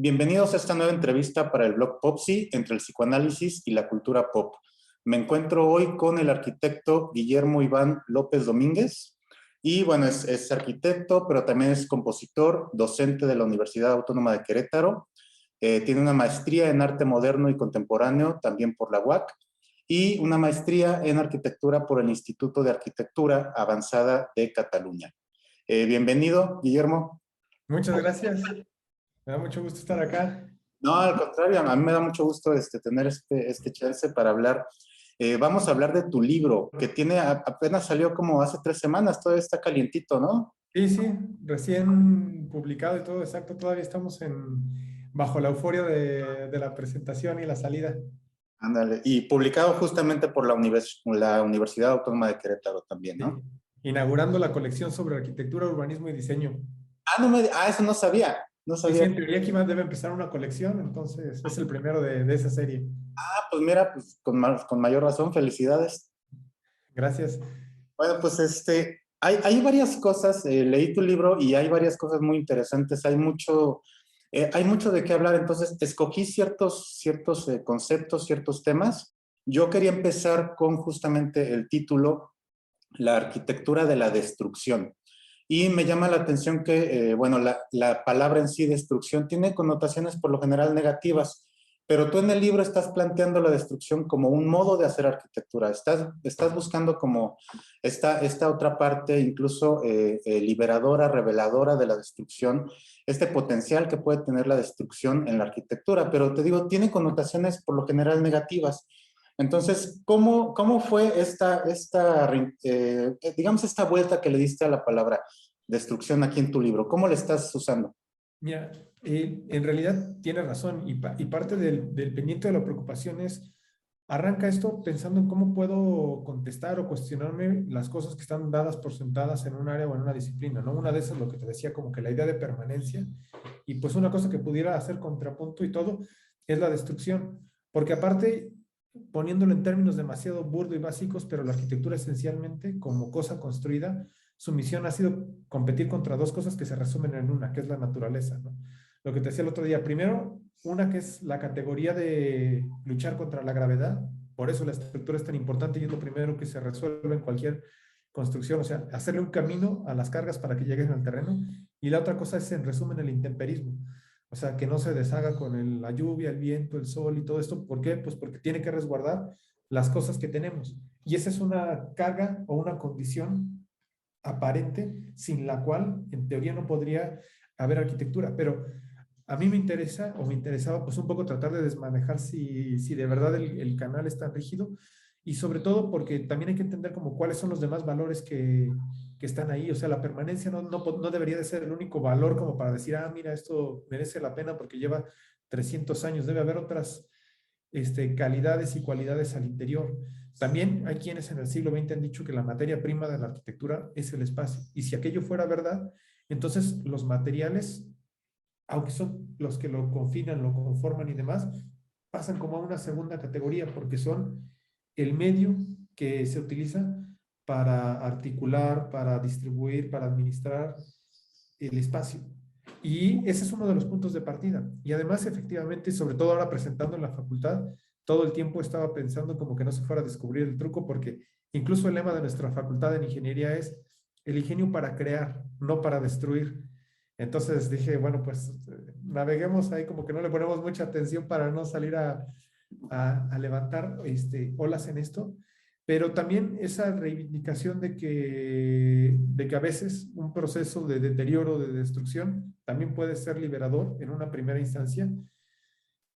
Bienvenidos a esta nueva entrevista para el blog Popsi entre el psicoanálisis y la cultura pop. Me encuentro hoy con el arquitecto Guillermo Iván López Domínguez y bueno, es arquitecto, pero también es compositor, docente de la Universidad Autónoma de Querétaro. Tiene una maestría en arte moderno y contemporáneo también por la UAC y una maestría en arquitectura por el Instituto de Arquitectura Avanzada de Cataluña. Bienvenido, Guillermo. Muchas gracias. Me da mucho gusto estar acá. No, al contrario, a mí me da mucho gusto tener este chance para hablar. Vamos a hablar de tu libro, que apenas salió como hace 3 semanas, todavía está calientito, ¿no? Sí, recién publicado y todo, exacto. Todavía estamos bajo la euforia de la presentación y la salida. Ándale, y publicado justamente por la Universidad Autónoma de Querétaro también, Sí. ¿no? Inaugurando la colección sobre arquitectura, urbanismo y diseño. Eso no sabía, no Y sí, sabía. en teoría aquí debe empezar una colección, entonces es el primero de esa serie. Pues mira, pues con mayor razón, felicidades. Gracias. Bueno, pues hay varias cosas, leí tu libro y hay varias cosas muy interesantes, hay mucho de qué hablar, entonces escogí ciertos conceptos, ciertos temas. Yo quería empezar con justamente el título, La arquitectura de la destrucción. Y me llama la atención que, bueno, la palabra en sí, destrucción, tiene connotaciones por lo general negativas, pero tú en el libro estás planteando la destrucción como un modo de hacer arquitectura. Estás buscando como esta otra parte, incluso liberadora, reveladora de la destrucción, este potencial que puede tener la destrucción en la arquitectura, pero te digo, tiene connotaciones por lo general negativas. Entonces, ¿cómo fue digamos, esta vuelta que le diste a la palabra destrucción aquí en tu libro? ¿Cómo la estás usando? Mira, en realidad tiene razón y parte del pendiente de la preocupación es, arranca esto pensando en cómo puedo contestar o cuestionarme las cosas que están dadas por sentadas en un área o en una disciplina, ¿no? Una de esas, lo que te decía, como que la idea de permanencia, y pues una cosa que pudiera hacer contrapunto y todo, es la destrucción, porque aparte, poniéndolo en términos demasiado burdo y básicos, pero la arquitectura esencialmente, como cosa construida, su misión ha sido competir contra dos cosas que se resumen en una, que es la naturaleza, ¿no? Lo que te decía el otro día, primero, una que es la categoría de luchar contra la gravedad, por eso la estructura es tan importante y es lo primero que se resuelve en cualquier construcción, o sea, hacerle un camino a las cargas para que lleguen al terreno, y la otra cosa es, en resumen, el intemperismo, o sea, que no se deshaga con la lluvia, el viento, el sol y todo esto. ¿Por qué? Pues porque tiene que resguardar las cosas que tenemos, y esa es una carga o una condición aparente sin la cual en teoría no podría haber arquitectura, pero a mí me interesa o me interesaba pues un poco tratar de desmanejar si de verdad el canal es tan rígido, y sobre todo porque también hay que entender como cuáles son los demás valores que están ahí. O sea, la permanencia no debería de ser el único valor como para decir, mira, esto merece la pena porque lleva 300 años, debe haber otras calidades y cualidades al interior. También hay quienes en el siglo XX han dicho que la materia prima de la arquitectura es el espacio. Y si aquello fuera verdad, entonces los materiales, aunque son los que lo confinan, lo conforman y demás, pasan como a una segunda categoría porque son el medio que se utiliza para articular, para distribuir, para administrar el espacio. Y ese es uno de los puntos de partida. Y además, efectivamente, sobre todo ahora presentando en la facultad, todo el tiempo estaba pensando como que no se fuera a descubrir el truco, porque incluso el lema de nuestra facultad en ingeniería es el ingenio para crear, no para destruir. Entonces dije, bueno, pues naveguemos ahí, como que no le ponemos mucha atención para no salir a levantar olas en esto, pero también esa reivindicación de que a veces un proceso de deterioro, de destrucción, también puede ser liberador en una primera instancia,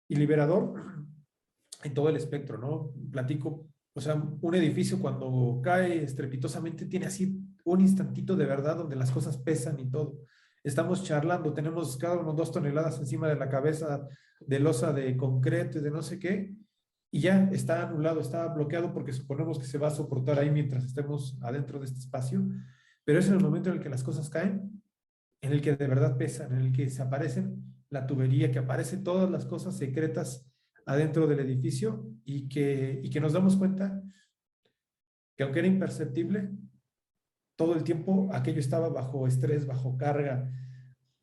y liberador en todo el espectro, ¿no? Platico, o sea, un edificio cuando cae estrepitosamente tiene así un instantito de verdad donde las cosas pesan y todo. Estamos charlando, tenemos cada uno 2 toneladas encima de la cabeza de losa de concreto y de no sé qué, y ya está anulado, está bloqueado porque suponemos que se va a soportar ahí mientras estemos adentro de este espacio, pero es en el momento en el que las cosas caen, en el que de verdad pesan, en el que se aparecen la tubería, que aparecen todas las cosas secretas adentro del edificio, y que nos damos cuenta que aunque era imperceptible, todo el tiempo aquello estaba bajo estrés, bajo carga,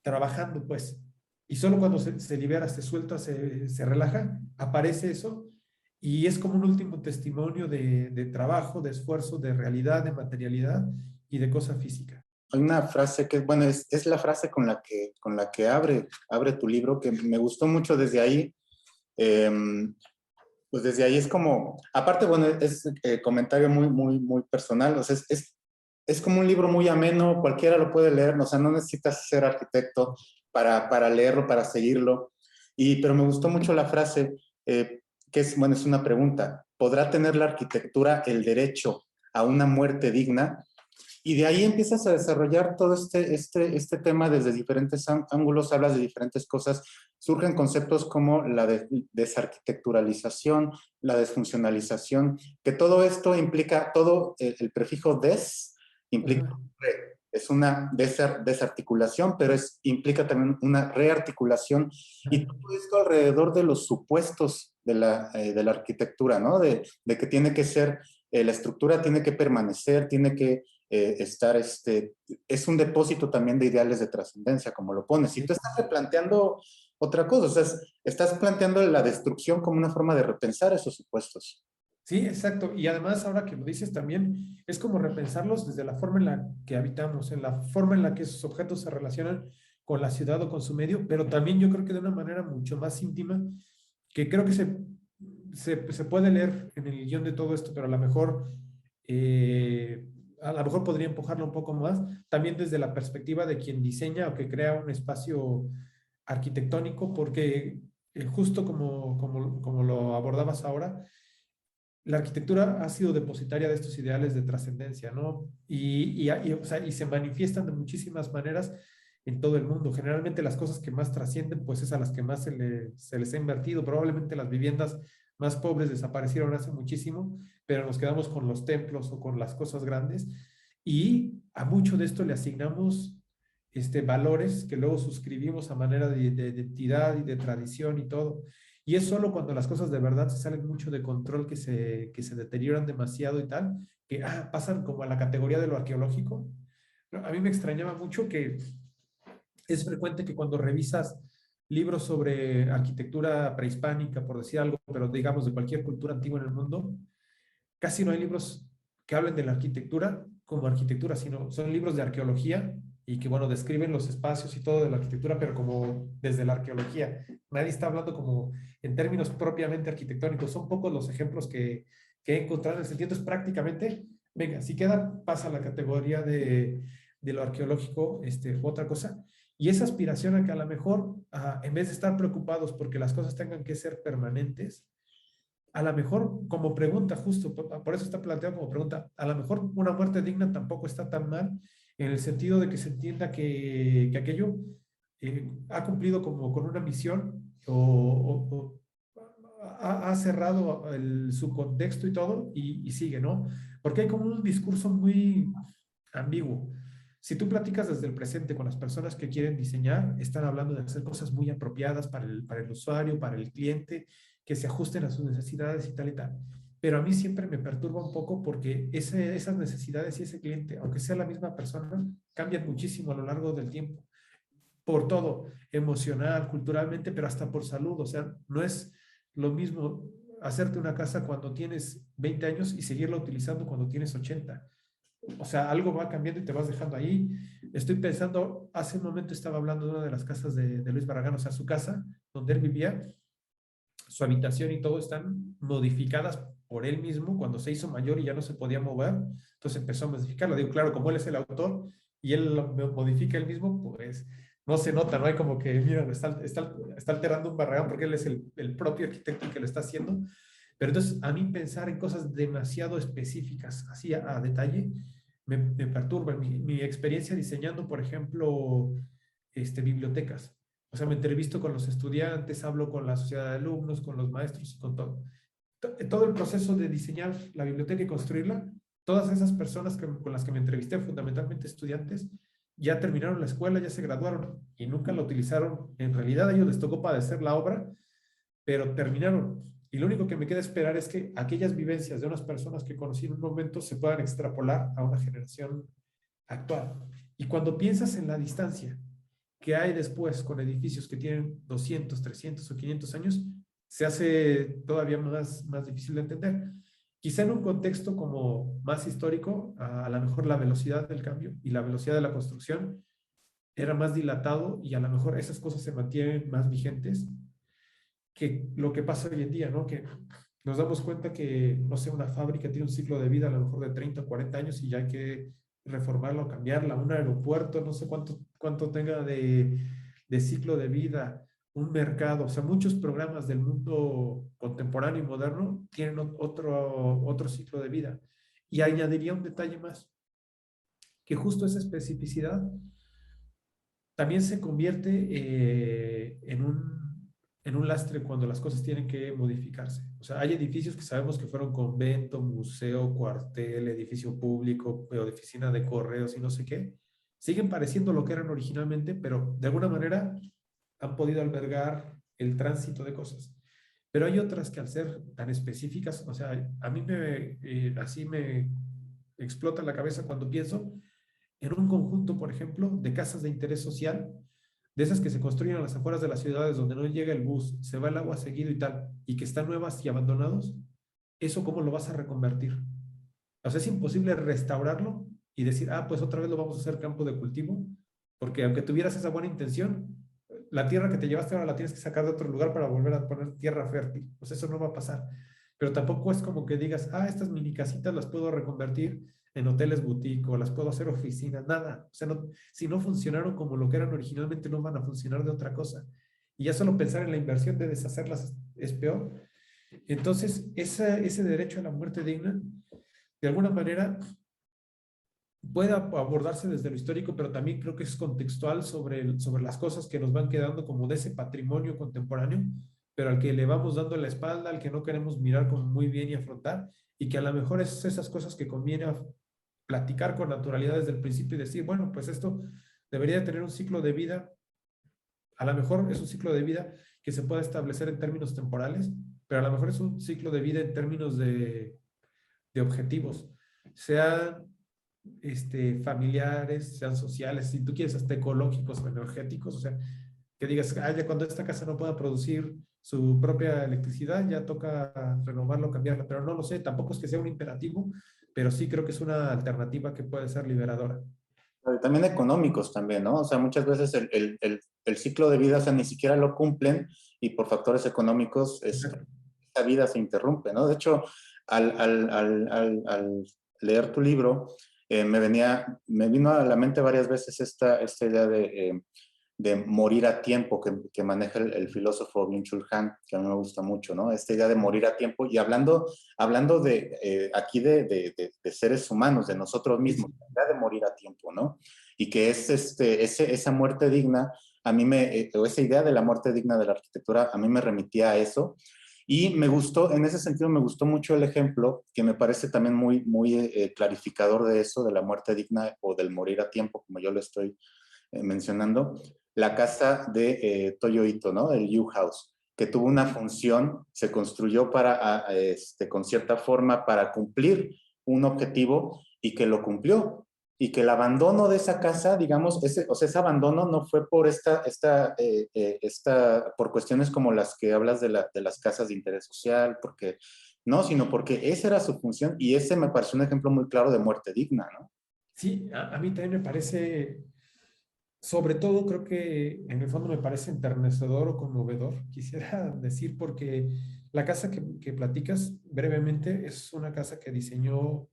trabajando pues. y solo cuando se libera, se suelta, se relaja, aparece eso y es como un último testimonio de trabajo, de esfuerzo, de realidad, de materialidad y de cosa física. Hay una frase que, bueno, es la frase con la que abre tu libro, que me gustó mucho desde ahí. Eh, pues desde ahí es como, aparte, bueno, es comentario muy personal, o sea, es como un libro muy ameno, cualquiera lo puede leer, o sea, no necesitas ser arquitecto para leerlo, para seguirlo. Pero me gustó mucho la frase, que es, bueno, es una pregunta, ¿podrá tener la arquitectura el derecho a una muerte digna? Y de ahí empiezas a desarrollar todo este tema desde diferentes ángulos, hablas de diferentes cosas, surgen conceptos como la desarquitecturalización, la desfuncionalización, que todo esto implica, todo el prefijo des implica Ajá. re. Es una desarticulación, pero implica también una rearticulación, y todo esto alrededor de los supuestos de la arquitectura, ¿no? De que tiene que ser, la estructura tiene que permanecer, tiene que estar, es un depósito también de ideales de trascendencia, como lo pones. Y tú estás replanteando otra cosa, o sea, estás planteando la destrucción como una forma de repensar esos supuestos. Sí, exacto. Y además, ahora que lo dices también, es como repensarlos desde la forma en la que habitamos, en la forma en la que esos objetos se relacionan con la ciudad o con su medio, pero también yo creo que de una manera mucho más íntima, que creo que se puede leer en el guión de todo esto, pero a lo mejor podría empujarlo un poco más, también desde la perspectiva de quien diseña o que crea un espacio arquitectónico, porque justo como lo abordabas ahora, la arquitectura ha sido depositaria de estos ideales de trascendencia, ¿no? O sea, y se manifiestan de muchísimas maneras en todo el mundo. Generalmente las cosas que más trascienden, pues es a las que más se les ha invertido. Probablemente las viviendas más pobres desaparecieron hace muchísimo, pero nos quedamos con los templos o con las cosas grandes. Y a mucho de esto le asignamos valores que luego suscribimos a manera de identidad y de tradición y todo. Y es solo cuando las cosas de verdad se salen mucho de control que se deterioran demasiado y tal, que pasan como a la categoría de lo arqueológico. ¿No? A mí me extrañaba mucho que es frecuente que cuando revisas libros sobre arquitectura prehispánica, por decir algo, pero digamos de cualquier cultura antigua en el mundo, casi no hay libros que hablen de la arquitectura como arquitectura, sino son libros de arqueología y que, bueno, describen los espacios y todo de la arquitectura, pero como desde la arqueología. Nadie está hablando como en términos propiamente arquitectónicos. Son pocos los ejemplos que he encontrado en ese sentido. Es prácticamente, venga, si queda, pasa a la categoría de lo arqueológico, otra cosa. Y esa aspiración a que a lo mejor, en vez de estar preocupados porque las cosas tengan que ser permanentes, a lo mejor como pregunta, justo por eso está planteado como pregunta, a lo mejor una muerte digna tampoco está tan mal en el sentido de que se entienda que aquello ha cumplido como con una misión ha cerrado su contexto y todo y sigue, ¿no? Porque hay como un discurso muy ambiguo. Si tú platicas desde el presente con las personas que quieren diseñar, están hablando de hacer cosas muy apropiadas para el usuario, para el cliente, que se ajusten a sus necesidades y tal y tal. Pero a mí siempre me perturba un poco porque esas necesidades y ese cliente, aunque sea la misma persona, cambian muchísimo a lo largo del tiempo. Por todo, emocional, culturalmente, pero hasta por salud. O sea, no es lo mismo hacerte una casa cuando tienes 20 años y seguirla utilizando cuando tienes 80. O sea, algo va cambiando y te vas dejando ahí. Estoy pensando, hace un momento estaba hablando de una de las casas de Luis Barragán, o sea, su casa donde él vivía, su habitación y todo están modificadas por él mismo cuando se hizo mayor y ya no se podía mover, entonces empezó a modificarlo. Digo, claro, como él es el autor y él lo modifica él mismo, pues no se nota, no hay como que, mira, está alterando un Barragán porque él es el propio arquitecto el que lo está haciendo. Pero entonces a mí pensar en cosas demasiado específicas, así a detalle, me perturba. Mi experiencia diseñando, por ejemplo, bibliotecas. O sea, me entrevisto con los estudiantes, hablo con la sociedad de alumnos, con los maestros, con todo. Todo el proceso de diseñar la biblioteca y construirla, todas esas personas con las que me entrevisté, fundamentalmente estudiantes, ya terminaron la escuela, ya se graduaron y nunca la utilizaron. En realidad a ellos les tocó padecer la obra, pero terminaron. Y lo único que me queda esperar es que aquellas vivencias de unas personas que conocí en un momento se puedan extrapolar a una generación actual. Y cuando piensas en la distancia ¿Qué hay después con edificios que tienen 200, 300 o 500 años? Se hace todavía más difícil de entender. Quizá en un contexto como más histórico, a lo mejor la velocidad del cambio y la velocidad de la construcción era más dilatado y a lo mejor esas cosas se mantienen más vigentes que lo que pasa hoy en día, ¿no? Que nos damos cuenta que, no sé, una fábrica tiene un ciclo de vida a lo mejor de 30 o 40 años y ya hay que reformarla o cambiarla. Un aeropuerto, no sé cuánto tenga de ciclo de vida. Un mercado, o sea, muchos programas del mundo contemporáneo y moderno tienen otro ciclo de vida. Y añadiría un detalle más, que justo esa especificidad también se convierte en un lastre cuando las cosas tienen que modificarse. O sea, hay edificios que sabemos que fueron convento, museo, cuartel, edificio público, oficina de correos y no sé qué. Siguen pareciendo lo que eran originalmente, pero de alguna manera han podido albergar el tránsito de cosas. Pero hay otras que al ser tan específicas, o sea, a mí así me explota la cabeza cuando pienso en un conjunto, por ejemplo, de casas de interés social, de esas que se construyen a las afueras de las ciudades donde no llega el bus, se va el agua seguido y tal, y que están nuevas y abandonados, ¿eso cómo lo vas a reconvertir? O sea, es imposible restaurarlo y decir, ah, pues otra vez lo vamos a hacer campo de cultivo, porque aunque tuvieras esa buena intención, la tierra que te llevaste ahora la tienes que sacar de otro lugar para volver a poner tierra fértil. Pues eso no va a pasar. Pero tampoco es como que digas, ah, estas mini casitas las puedo reconvertir en hoteles boutique o las puedo hacer oficinas, nada. O sea, no, si no funcionaron como lo que eran originalmente, no van a funcionar de otra cosa. Y ya solo pensar en la inversión de deshacerlas es peor. Entonces, ese derecho a la muerte digna, de alguna manera, puede abordarse desde lo histórico, pero también creo que es contextual sobre las cosas que nos van quedando como de ese patrimonio contemporáneo, pero al que le vamos dando la espalda, al que no queremos mirar como muy bien y afrontar, y que a lo mejor es esas cosas que conviene platicar con naturalidad desde el principio y decir, bueno, pues esto debería tener un ciclo de vida, a lo mejor es un ciclo de vida que se puede establecer en términos temporales, pero a lo mejor es un ciclo de vida en términos de objetivos, sean familiares, sean sociales, si tú quieres, hasta ecológicos o energéticos, o sea, que digas, ah, ya cuando esta casa no pueda producir su propia electricidad, ya toca renovarlo, cambiarla, pero no lo sé, tampoco es que sea un imperativo, pero sí creo que es una alternativa que puede ser liberadora. Pero también económicos también, ¿no? O sea, muchas veces el ciclo de vida, o sea, ni siquiera lo cumplen y por factores económicos Exacto. esta vida se interrumpe, ¿no? De hecho, al leer tu libro, me vino a la mente varias veces esta idea de morir a tiempo que maneja el filósofo Byung-Chul Han, que a mí me gusta mucho, ¿no? Esta idea de morir a tiempo y hablando de aquí de seres humanos, de nosotros Sí, mismos, sí. la idea de morir a tiempo, ¿no? Y que es esa muerte digna, o esa idea de la muerte digna de la arquitectura, a mí me remitía a eso. Y me gustó, en ese sentido me gustó mucho el ejemplo, que me parece también muy clarificador de eso, de la muerte digna o del morir a tiempo, como yo lo estoy mencionando, la casa de Toyo Ito, ¿no? El U House, que tuvo una función, se construyó con cierta forma para cumplir un objetivo y que lo cumplió. Y que el abandono de esa casa, digamos, o sea, ese abandono no fue por por cuestiones como las que hablas de las casas de interés social, porque, no, sino porque esa era su función y ese me pareció un ejemplo muy claro de muerte digna, ¿no? Sí, a mí también me parece, sobre todo creo que en el fondo me parece enternecedor o conmovedor, quisiera decir, porque la casa que platicas brevemente es una casa que diseñó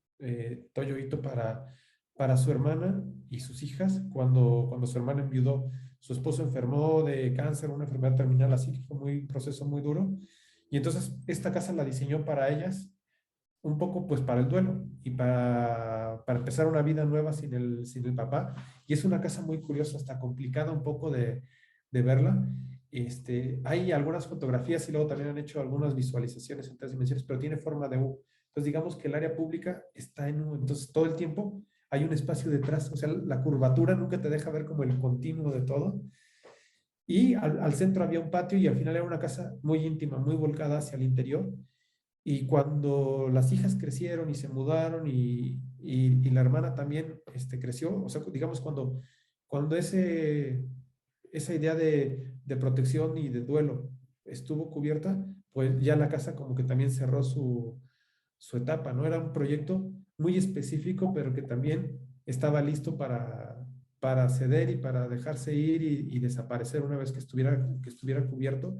Toyo Ito para su hermana y sus hijas cuando su hermana enviudó. Su esposo enfermó de cáncer, una enfermedad terminal, así que fue un proceso muy duro. Y entonces esta casa la diseñó para ellas un poco pues para el duelo y para empezar una vida nueva sin el papá. Y es una casa muy curiosa, está complicada un poco de verla. Hay algunas fotografías y luego también han hecho algunas visualizaciones en tres dimensiones, pero tiene forma de U. Entonces digamos que el área pública está en U, entonces todo el tiempo hay un espacio detrás, o sea, la curvatura nunca te deja ver como el continuo de todo. Y al centro había un patio y al final era una casa muy íntima, muy volcada hacia el interior y cuando las hijas crecieron y se mudaron y la hermana también creció, o sea, digamos, cuando esa idea de protección y de duelo estuvo cubierta, pues ya la casa como que también cerró su etapa, ¿no? Era un proyecto muy específico, pero que también estaba listo para ceder y para dejarse ir y desaparecer una vez que estuviera cubierto.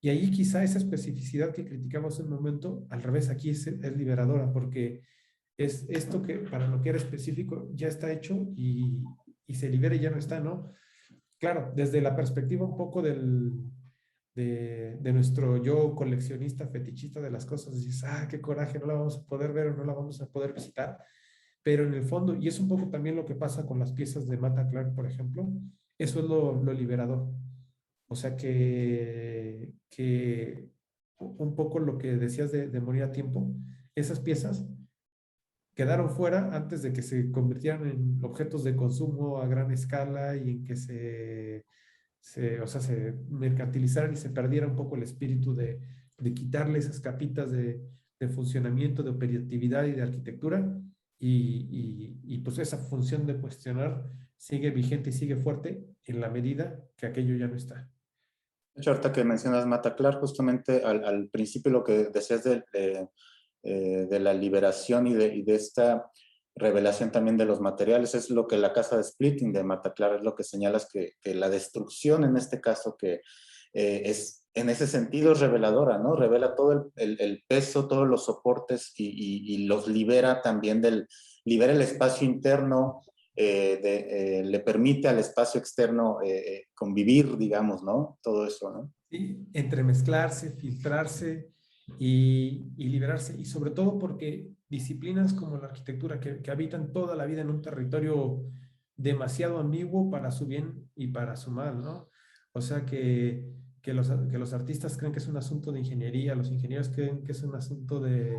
Y ahí quizá esa especificidad que criticamos en un momento, al revés, aquí es liberadora, porque es esto que para lo que era específico ya está hecho y se libera y ya no está, ¿no? Claro, desde la perspectiva un poco de nuestro yo coleccionista, fetichista de las cosas, dices, ah, qué coraje, no la vamos a poder ver o no la vamos a poder visitar, pero en el fondo, y es un poco también lo que pasa con las piezas de Mata Clark, por ejemplo, eso es lo liberador. O sea que un poco lo que decías de morir a tiempo, esas piezas quedaron fuera antes de que se convirtieran en objetos de consumo a gran escala y en que o sea, se mercantilizaran y se perdiera un poco el espíritu de quitarle esas capitas de funcionamiento, de operatividad y de arquitectura. Pues esa función de cuestionar sigue vigente y sigue fuerte en la medida que aquello ya no está. De hecho, ahorita que mencionas Mata Clark, justamente al principio lo que decías de la liberación y de esta revelación también de los materiales, es lo que la casa de Splitting de Mata Clark es lo que señalas que la destrucción en este caso que es en ese sentido es reveladora, ¿no? Revela todo el peso, todos los soportes y los libera también libera el espacio interno, le permite al espacio externo convivir, digamos, ¿no? Todo eso, ¿no? Sí, entremezclarse, filtrarse y liberarse. Y sobre todo porque disciplinas como la arquitectura, que habitan toda la vida en un territorio demasiado ambiguo para su bien y para su mal, ¿no? O sea que los artistas creen que es un asunto de ingeniería, los ingenieros creen que es un asunto de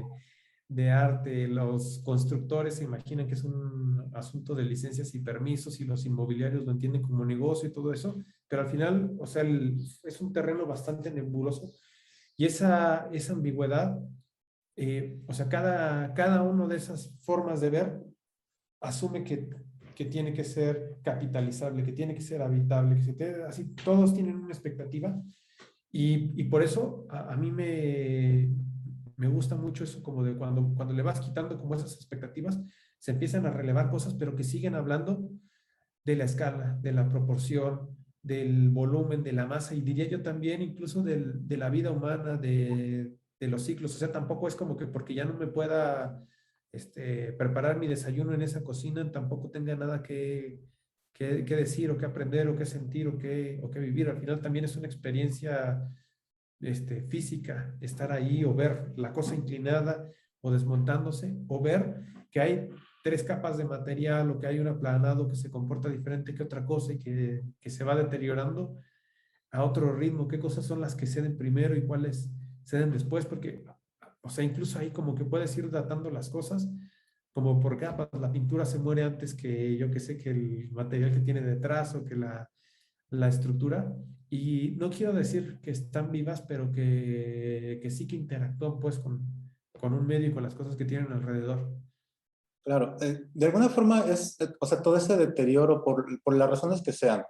arte, los constructores se imaginan que es un asunto de licencias y permisos y los inmobiliarios lo entienden como negocio y todo eso, pero al final, o sea, es un terreno bastante nebuloso y esa ambigüedad, o sea, cada uno de esas formas de ver asume que tiene que ser capitalizable, que tiene que ser habitable, así, todos tienen una expectativa y por eso a mí me gusta mucho eso, como de cuando le vas quitando como esas expectativas, se empiezan a relevar cosas, pero que siguen hablando de la escala, de la proporción, del volumen, de la masa, y diría yo también incluso de la vida humana, de los ciclos. O sea, tampoco es como que porque ya no me pueda preparar mi desayuno en esa cocina, tampoco tenga nada que decir o que aprender o que sentir o que vivir. Al final también es una experiencia física, estar ahí o ver la cosa inclinada o desmontándose, o ver que hay tres capas de material o que hay un aplanado que se comporta diferente que otra cosa y que se va deteriorando a otro ritmo, qué cosas son las que ceden primero y cuáles ceden después, porque, o sea, incluso ahí como que puedes ir datando las cosas, como por capas, la pintura se muere antes que yo que sé, que el material que tiene detrás o que la estructura. Y no quiero decir que están vivas, pero que sí que interactúan pues con un medio y con las cosas que tienen alrededor. Claro, de alguna forma es, o sea, todo ese deterioro por las razones que sean,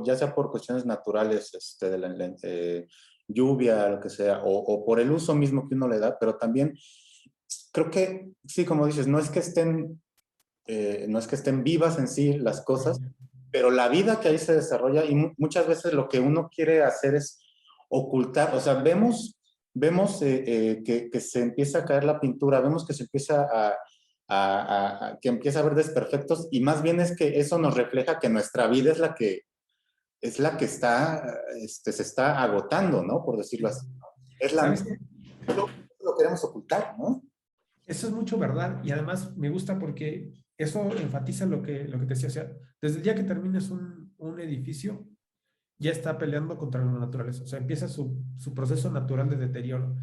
ya sea por cuestiones naturales, lluvia, lo que sea, o por el uso mismo que uno le da, pero también creo que, sí, como dices, no es que estén vivas en sí las cosas, pero la vida que ahí se desarrolla y muchas veces lo que uno quiere hacer es ocultar, o sea, vemos que se empieza a caer la pintura, vemos que se empieza que empieza a haber desperfectos y más bien es que eso nos refleja que nuestra vida es la que se está agotando, ¿no? Por decirlo así. Es la, ¿Sabes qué? lo queremos ocultar, ¿no? Eso es mucho verdad y además me gusta porque eso enfatiza lo que te decía. O sea, desde el día que termines un edificio, ya está peleando contra la naturaleza. O sea, empieza su proceso natural de deterioro.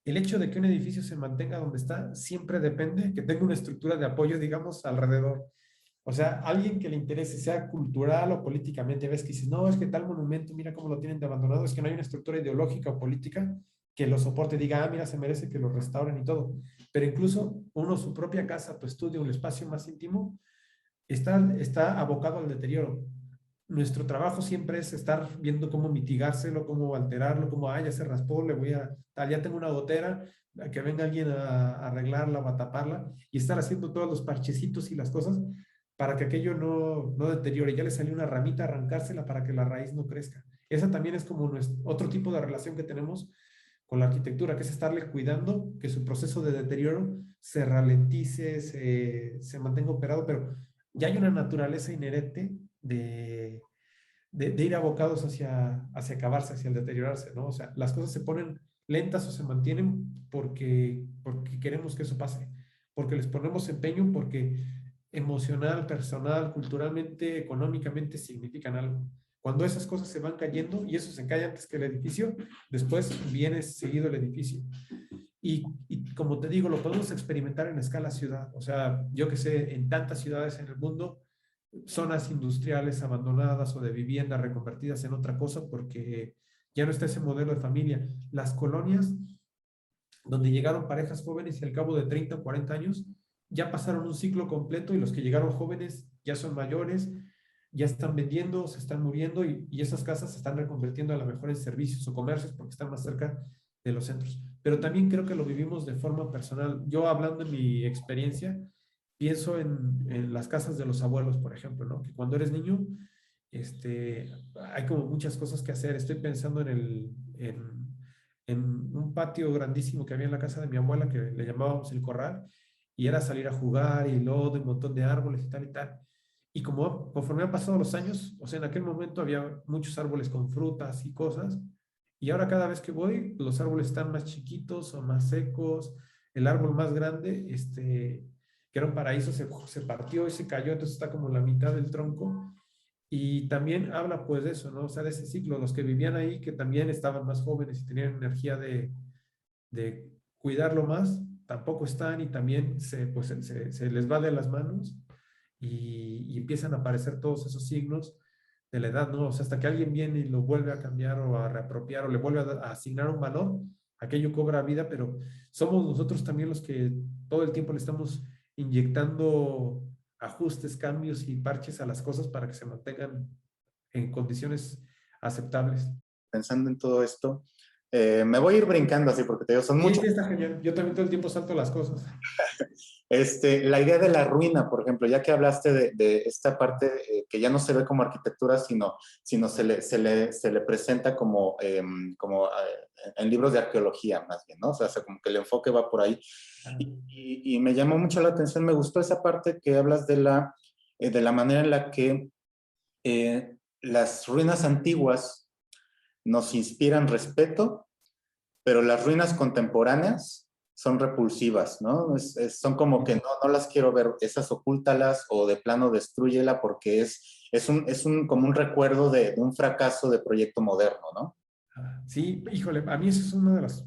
El hecho de que un edificio se mantenga donde está siempre depende que tenga una estructura de apoyo, digamos, alrededor. O sea, alguien que le interese, sea cultural o políticamente, ves que dices, no, es que tal monumento, mira cómo lo tienen de abandonado, es que no hay una estructura ideológica o política que lo soporte, diga, ah, mira, se merece que lo restauren y todo. Pero incluso uno, su propia casa, tu estudio, un espacio más íntimo, está abocado al deterioro. nuestro trabajo siempre es estar viendo cómo mitigárselo, cómo alterarlo, cómo, ya se raspó, le voy a, tal, ya tengo una gotera, a que venga alguien a arreglarla o a taparla, y estar haciendo todos los parchecitos y las cosas para que aquello no deteriore. Ya le salió una ramita, arrancársela para que la raíz no crezca. Esa también es como otro tipo de relación que tenemos con la arquitectura, que es estarle cuidando que su proceso de deterioro se ralentice, se mantenga operado, pero ya hay una naturaleza inherente de ir abocados hacia acabarse, hacia el deteriorarse, ¿no? O sea, las cosas se ponen lentas o se mantienen porque queremos que eso pase, porque les ponemos empeño, porque emocional, personal, culturalmente, económicamente significan algo. Cuando esas cosas se van cayendo y eso se cae antes que el edificio, después viene seguido el edificio. Y como te digo, lo podemos experimentar en escala ciudad. O sea, yo que sé, en tantas ciudades en el mundo, zonas industriales abandonadas o de viviendas reconvertidas en otra cosa porque ya no está ese modelo de familia. Las colonias donde llegaron parejas jóvenes y al cabo de 30 o 40 años ya pasaron un ciclo completo y los que llegaron jóvenes ya son mayores, ya están vendiendo, se están muriendo y esas casas se están reconvirtiendo a lo mejor en servicios o comercios porque están más cerca de los centros. Pero también creo que lo vivimos de forma personal. Yo hablando de mi experiencia, pienso en las casas de los abuelos, por ejemplo, ¿no? Que cuando eres niño, hay como muchas cosas que hacer. Estoy pensando en un patio grandísimo que había en la casa de mi abuela que le llamábamos el corral y era salir a jugar y lodo y un montón de árboles y tal y tal. Y como conforme han pasado los años, o sea, en aquel momento había muchos árboles con frutas y cosas, y ahora cada vez que voy, los árboles están más chiquitos o más secos. El árbol más grande, que era un paraíso, se partió y se cayó, entonces está como la mitad del tronco. Y también habla pues de eso, ¿no? O sea, de ese ciclo, los que vivían ahí, que también estaban más jóvenes y tenían energía de cuidarlo más, tampoco están y también se les va de las manos y empiezan a aparecer todos esos signos de la edad, ¿no? O sea, hasta que alguien viene y lo vuelve a cambiar o a reapropiar o le vuelve a asignar un valor, aquello cobra vida, pero somos nosotros también los que todo el tiempo le estamos inyectando ajustes, cambios y parches a las cosas para que se mantengan en condiciones aceptables. Pensando en todo esto, me voy a ir brincando así porque te digo, son Sí, muchos. sí, está genial. Yo también todo el tiempo salto las cosas. La idea de la ruina, por ejemplo, ya que hablaste de esta parte que ya no se ve como arquitectura, sino se le presenta como, en libros de arqueología más bien, ¿no? O sea, como que el enfoque va por ahí. Ah, Y me llamó mucho la atención, me gustó esa parte que hablas de la manera en la que las ruinas antiguas nos inspiran respeto, pero las ruinas contemporáneas son repulsivas, ¿no? Son como que no las quiero ver, esas ocúltalas o de plano destrúyela porque como un recuerdo de un fracaso de proyecto moderno, ¿no? sí, híjole, a mí eso es una de las...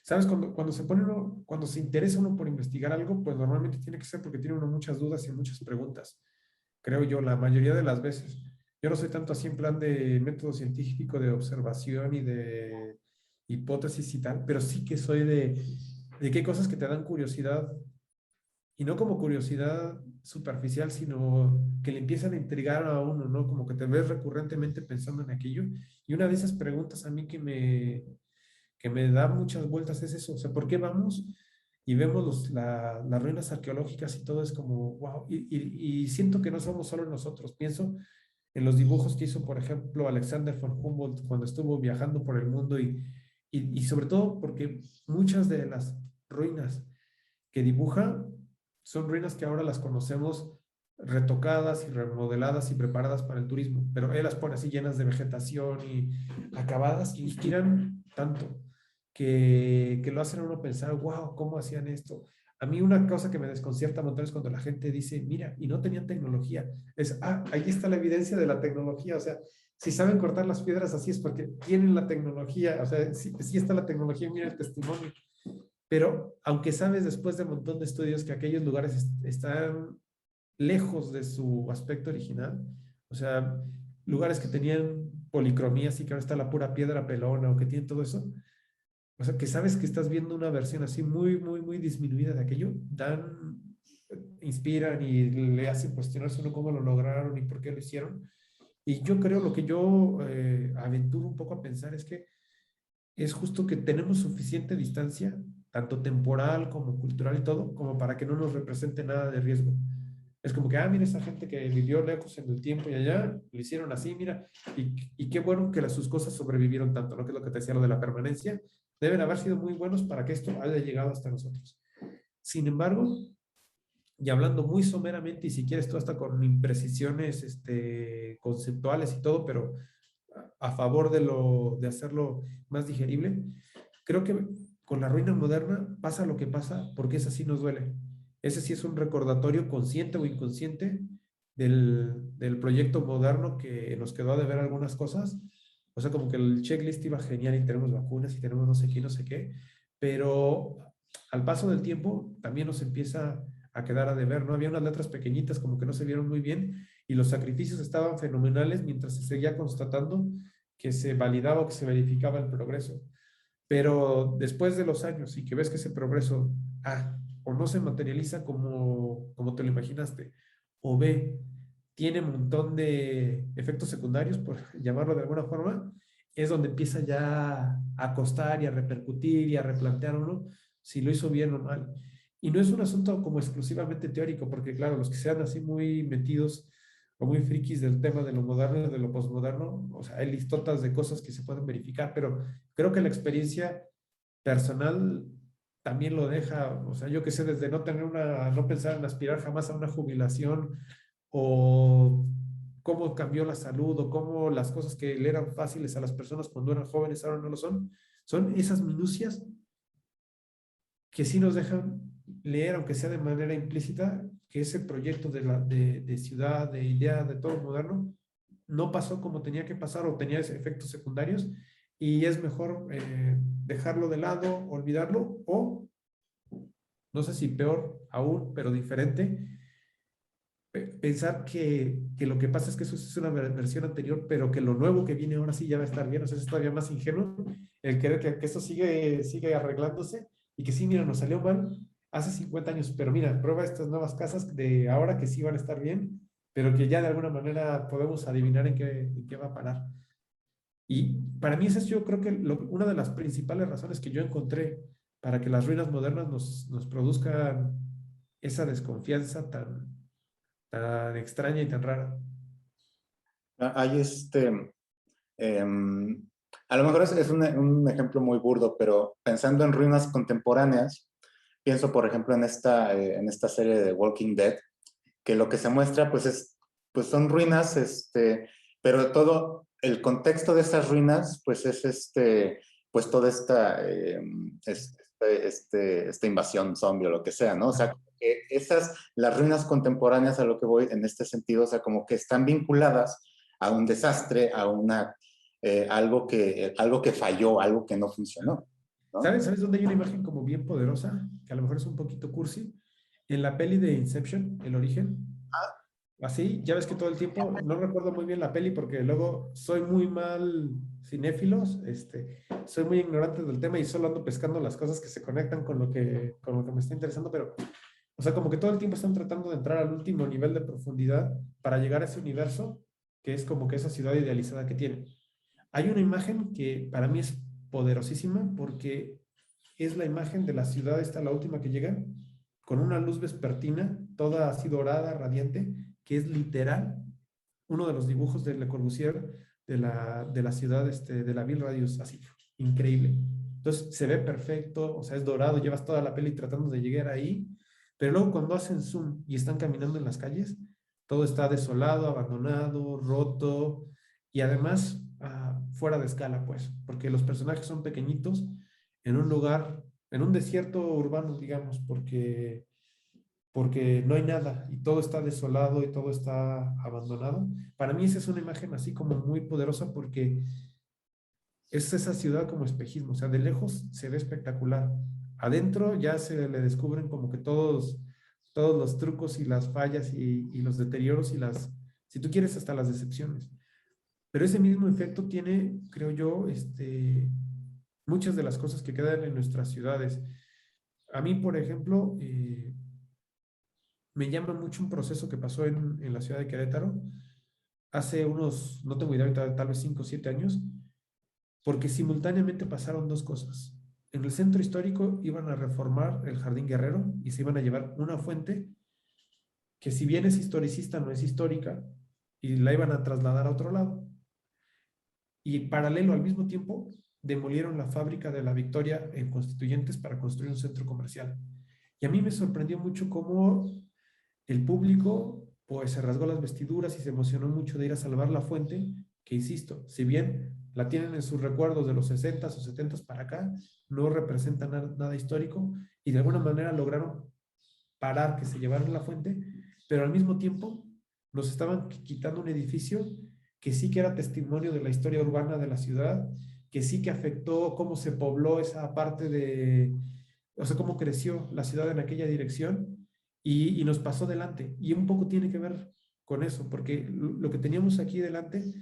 ¿Sabes? Cuando se pone uno, cuando se interesa uno por investigar algo, pues normalmente tiene que ser porque tiene uno muchas dudas y muchas preguntas. Creo yo, la mayoría de las veces. Yo no soy tanto así en plan de método científico de observación y de hipótesis y tal, pero sí que soy de que hay cosas que te dan curiosidad y no como curiosidad superficial, sino que le empiezan a intrigar a uno, ¿no? Como que te ves recurrentemente pensando en aquello. Y una de esas preguntas a mí que me da muchas vueltas es eso, o sea, ¿por qué vamos y vemos las ruinas arqueológicas y todo es como, wow, y siento que no somos solo nosotros, pienso en los dibujos que hizo, por ejemplo, Alexander von Humboldt cuando estuvo viajando por el mundo y sobre todo porque muchas de las ruinas que dibuja son ruinas que ahora las conocemos retocadas y remodeladas y preparadas para el turismo, pero él las pone así llenas de vegetación y acabadas, y inspiran tanto que lo hacen a uno pensar, wow, ¿cómo hacían esto? A mí una cosa que me desconcierta un montón es cuando la gente dice, mira, y no tenían tecnología. Ahí está la evidencia de la tecnología. O sea, si saben cortar las piedras así es porque tienen la tecnología. O sea, sí está la tecnología, mira el testimonio. Pero aunque sabes después de un montón de estudios que aquellos lugares están lejos de su aspecto original, o sea, lugares que tenían policromías y que ahora está la pura piedra pelona o que tienen todo eso, o sea, que sabes que estás viendo una versión así muy, muy, muy disminuida de aquello, inspiran y le hacen cuestionarse uno cómo lo lograron y por qué lo hicieron. Y yo creo, lo que yo aventuro un poco a pensar es que es justo que tenemos suficiente distancia, tanto temporal como cultural y todo, como para que no nos represente nada de riesgo. Es como que, ah, mira, esa gente que vivió lejos en el tiempo y allá, lo hicieron así, mira, y qué bueno que sus cosas sobrevivieron tanto, ¿no? Que es lo que te decía, lo de la permanencia. Deben haber sido muy buenos para que esto haya llegado hasta nosotros. Sin embargo, y hablando muy someramente, y si quieres tú hasta con imprecisiones conceptuales y todo, pero a favor de hacerlo más digerible, creo que con la ruina moderna pasa lo que pasa porque esa sí nos duele. Ese sí es un recordatorio consciente o inconsciente del proyecto moderno que nos quedó a deber algunas cosas. O sea, como que el checklist iba genial y tenemos vacunas y tenemos no sé qué, no sé qué, pero al paso del tiempo también nos empieza a quedar a deber, ¿no? Había unas letras pequeñitas como que no se vieron muy bien y los sacrificios estaban fenomenales mientras se seguía constatando que se validaba o que se verificaba el progreso. Pero después de los años y que ves que ese progreso, A, o no se materializa como te lo imaginaste, o B, tiene un montón de efectos secundarios, por llamarlo de alguna forma, es donde empieza ya a costar y a repercutir y a replantear uno si lo hizo bien o mal. Y no es un asunto como exclusivamente teórico, porque claro, los que sean así muy metidos o muy frikis del tema de lo moderno y de lo posmoderno, o sea, hay listotas de cosas que se pueden verificar, pero creo que la experiencia personal también lo deja, o sea, yo que sé, desde no tener no pensar en aspirar jamás a una jubilación, o cómo cambió la salud, o cómo las cosas que le eran fáciles a las personas cuando eran jóvenes ahora no lo son esas minucias que sí nos dejan leer, aunque sea de manera implícita, que ese proyecto de ciudad, de idea, de todo moderno, no pasó como tenía que pasar o tenía efectos secundarios y es mejor dejarlo de lado, olvidarlo o, no sé si peor aún, pero diferente, pensar que lo que pasa es que eso es una versión anterior, pero que lo nuevo que viene ahora sí ya va a estar bien, o sea, es todavía más ingenuo el creer que esto sigue arreglándose y que sí, mira, nos salió mal hace 50 años, pero mira, prueba estas nuevas casas de ahora que sí van a estar bien, pero que ya de alguna manera podemos adivinar en qué va a parar. Y para mí esa es yo creo que una de las principales razones que yo encontré para que las ruinas modernas nos produzcan esa desconfianza tan extraña y tan rara. Hay a lo mejor es un ejemplo muy burdo, pero pensando en ruinas contemporáneas, pienso, por ejemplo, en esta serie de Walking Dead, que lo que se muestra, pues son ruinas, pero todo el contexto de esas ruinas, pues es pues toda esta invasión zombie o lo que sea, ¿no? O sea, que las ruinas contemporáneas a lo que voy en este sentido, o sea, como que están vinculadas a un desastre, algo que falló, algo que no funcionó, ¿no? ¿Sabes dónde hay una imagen como bien poderosa? Que a lo mejor es un poquito cursi. En la peli de Inception, El Origen. Así, ya ves que todo el tiempo, no recuerdo muy bien la peli porque luego soy muy mal cinéfilos, soy muy ignorante del tema y solo ando pescando las cosas que se conectan con lo que me está interesando, pero, o sea, como que todo el tiempo están tratando de entrar al último nivel de profundidad para llegar a ese universo que es como que esa ciudad idealizada que tiene. Hay una imagen que para mí es poderosísima porque es la imagen de la ciudad, esta la última que llega, con una luz vespertina, toda así dorada, radiante, que es literal uno de los dibujos de Le Corbusier de la ciudad de la Ville Radius, así, increíble. Entonces se ve perfecto, o sea, es dorado, llevas toda la peli tratando de llegar ahí, pero luego cuando hacen zoom y están caminando en las calles, todo está desolado, abandonado, roto y además fuera de escala, pues, porque los personajes son pequeñitos en un lugar, en un desierto urbano, digamos, porque no hay nada y todo está desolado y todo está abandonado. Para mí esa es una imagen así como muy poderosa porque es esa ciudad como espejismo, o sea, de lejos se ve espectacular. Adentro ya se le descubren como que todos los trucos y las fallas y los deterioros y si tú quieres, hasta las decepciones. Pero ese mismo efecto tiene, creo yo, muchas de las cosas que quedan en nuestras ciudades. A mí, por ejemplo, me llama mucho un proceso que pasó en la ciudad de Querétaro, hace unos, no tengo idea, ahorita, tal vez 5 o 7 años, porque simultáneamente pasaron dos cosas. En el centro histórico iban a reformar el Jardín Guerrero y se iban a llevar una fuente que, si bien es historicista, no es histórica, y la iban a trasladar a otro lado. Y paralelo, al mismo tiempo, demolieron la fábrica de la Victoria en Constituyentes para construir un centro comercial. Y a mí me sorprendió mucho cómo el público pues se rasgó las vestiduras y se emocionó mucho de ir a salvar la fuente, que insisto, si bien la tienen en sus recuerdos de los 60s o 70s para acá, no representa nada histórico, y de alguna manera lograron parar que se llevaran la fuente, pero al mismo tiempo nos estaban quitando un edificio que sí que era testimonio de la historia urbana de la ciudad, que sí que afectó cómo se pobló esa parte de, o sea, cómo creció la ciudad en aquella dirección, y nos pasó delante. Y un poco tiene que ver con eso, porque lo que teníamos aquí delante,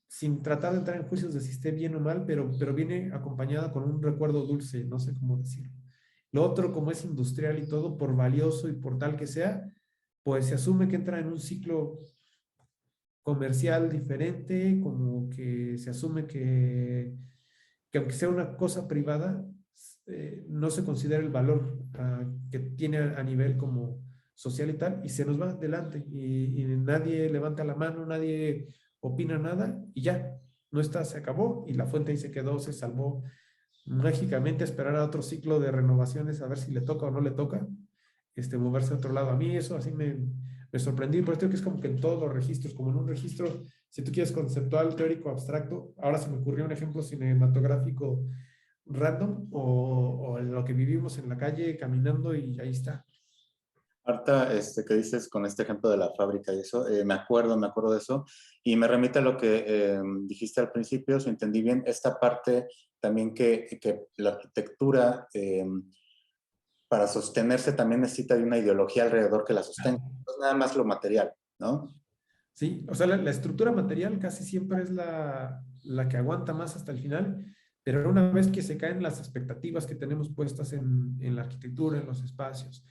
sin tratar de entrar en juicios de si esté bien o mal, pero viene acompañada con un recuerdo dulce, no sé cómo decirlo. Lo otro, como es industrial y todo, por valioso y por tal que sea, pues se asume que entra en un ciclo comercial diferente, como que se asume que aunque sea una cosa privada, no se considera el valor que tiene a nivel como social y tal, y se nos va adelante, y nadie levanta la mano, nadie opina nada, y ya, no está, se acabó, y la fuente ahí se quedó, se salvó mágicamente, a esperar a otro ciclo de renovaciones, a ver si le toca o no le toca, moverse a otro lado. A mí eso así me sorprendí, por esto que es como que en todos los registros, como en un registro, si tú quieres conceptual, teórico, abstracto, ahora se me ocurrió un ejemplo cinematográfico random, o en lo que vivimos en la calle caminando, y ahí está. Ahorita, que dices con este ejemplo de la fábrica y eso, me acuerdo de eso, y me remite a lo que dijiste al principio, si entendí bien, esta parte también que la arquitectura, para sostenerse, también necesita de una ideología alrededor que la sostenga, no es nada más lo material, ¿no? Sí, o sea, la estructura material casi siempre es la que aguanta más hasta el final, pero una vez que se caen las expectativas que tenemos puestas en la arquitectura, en los espacios,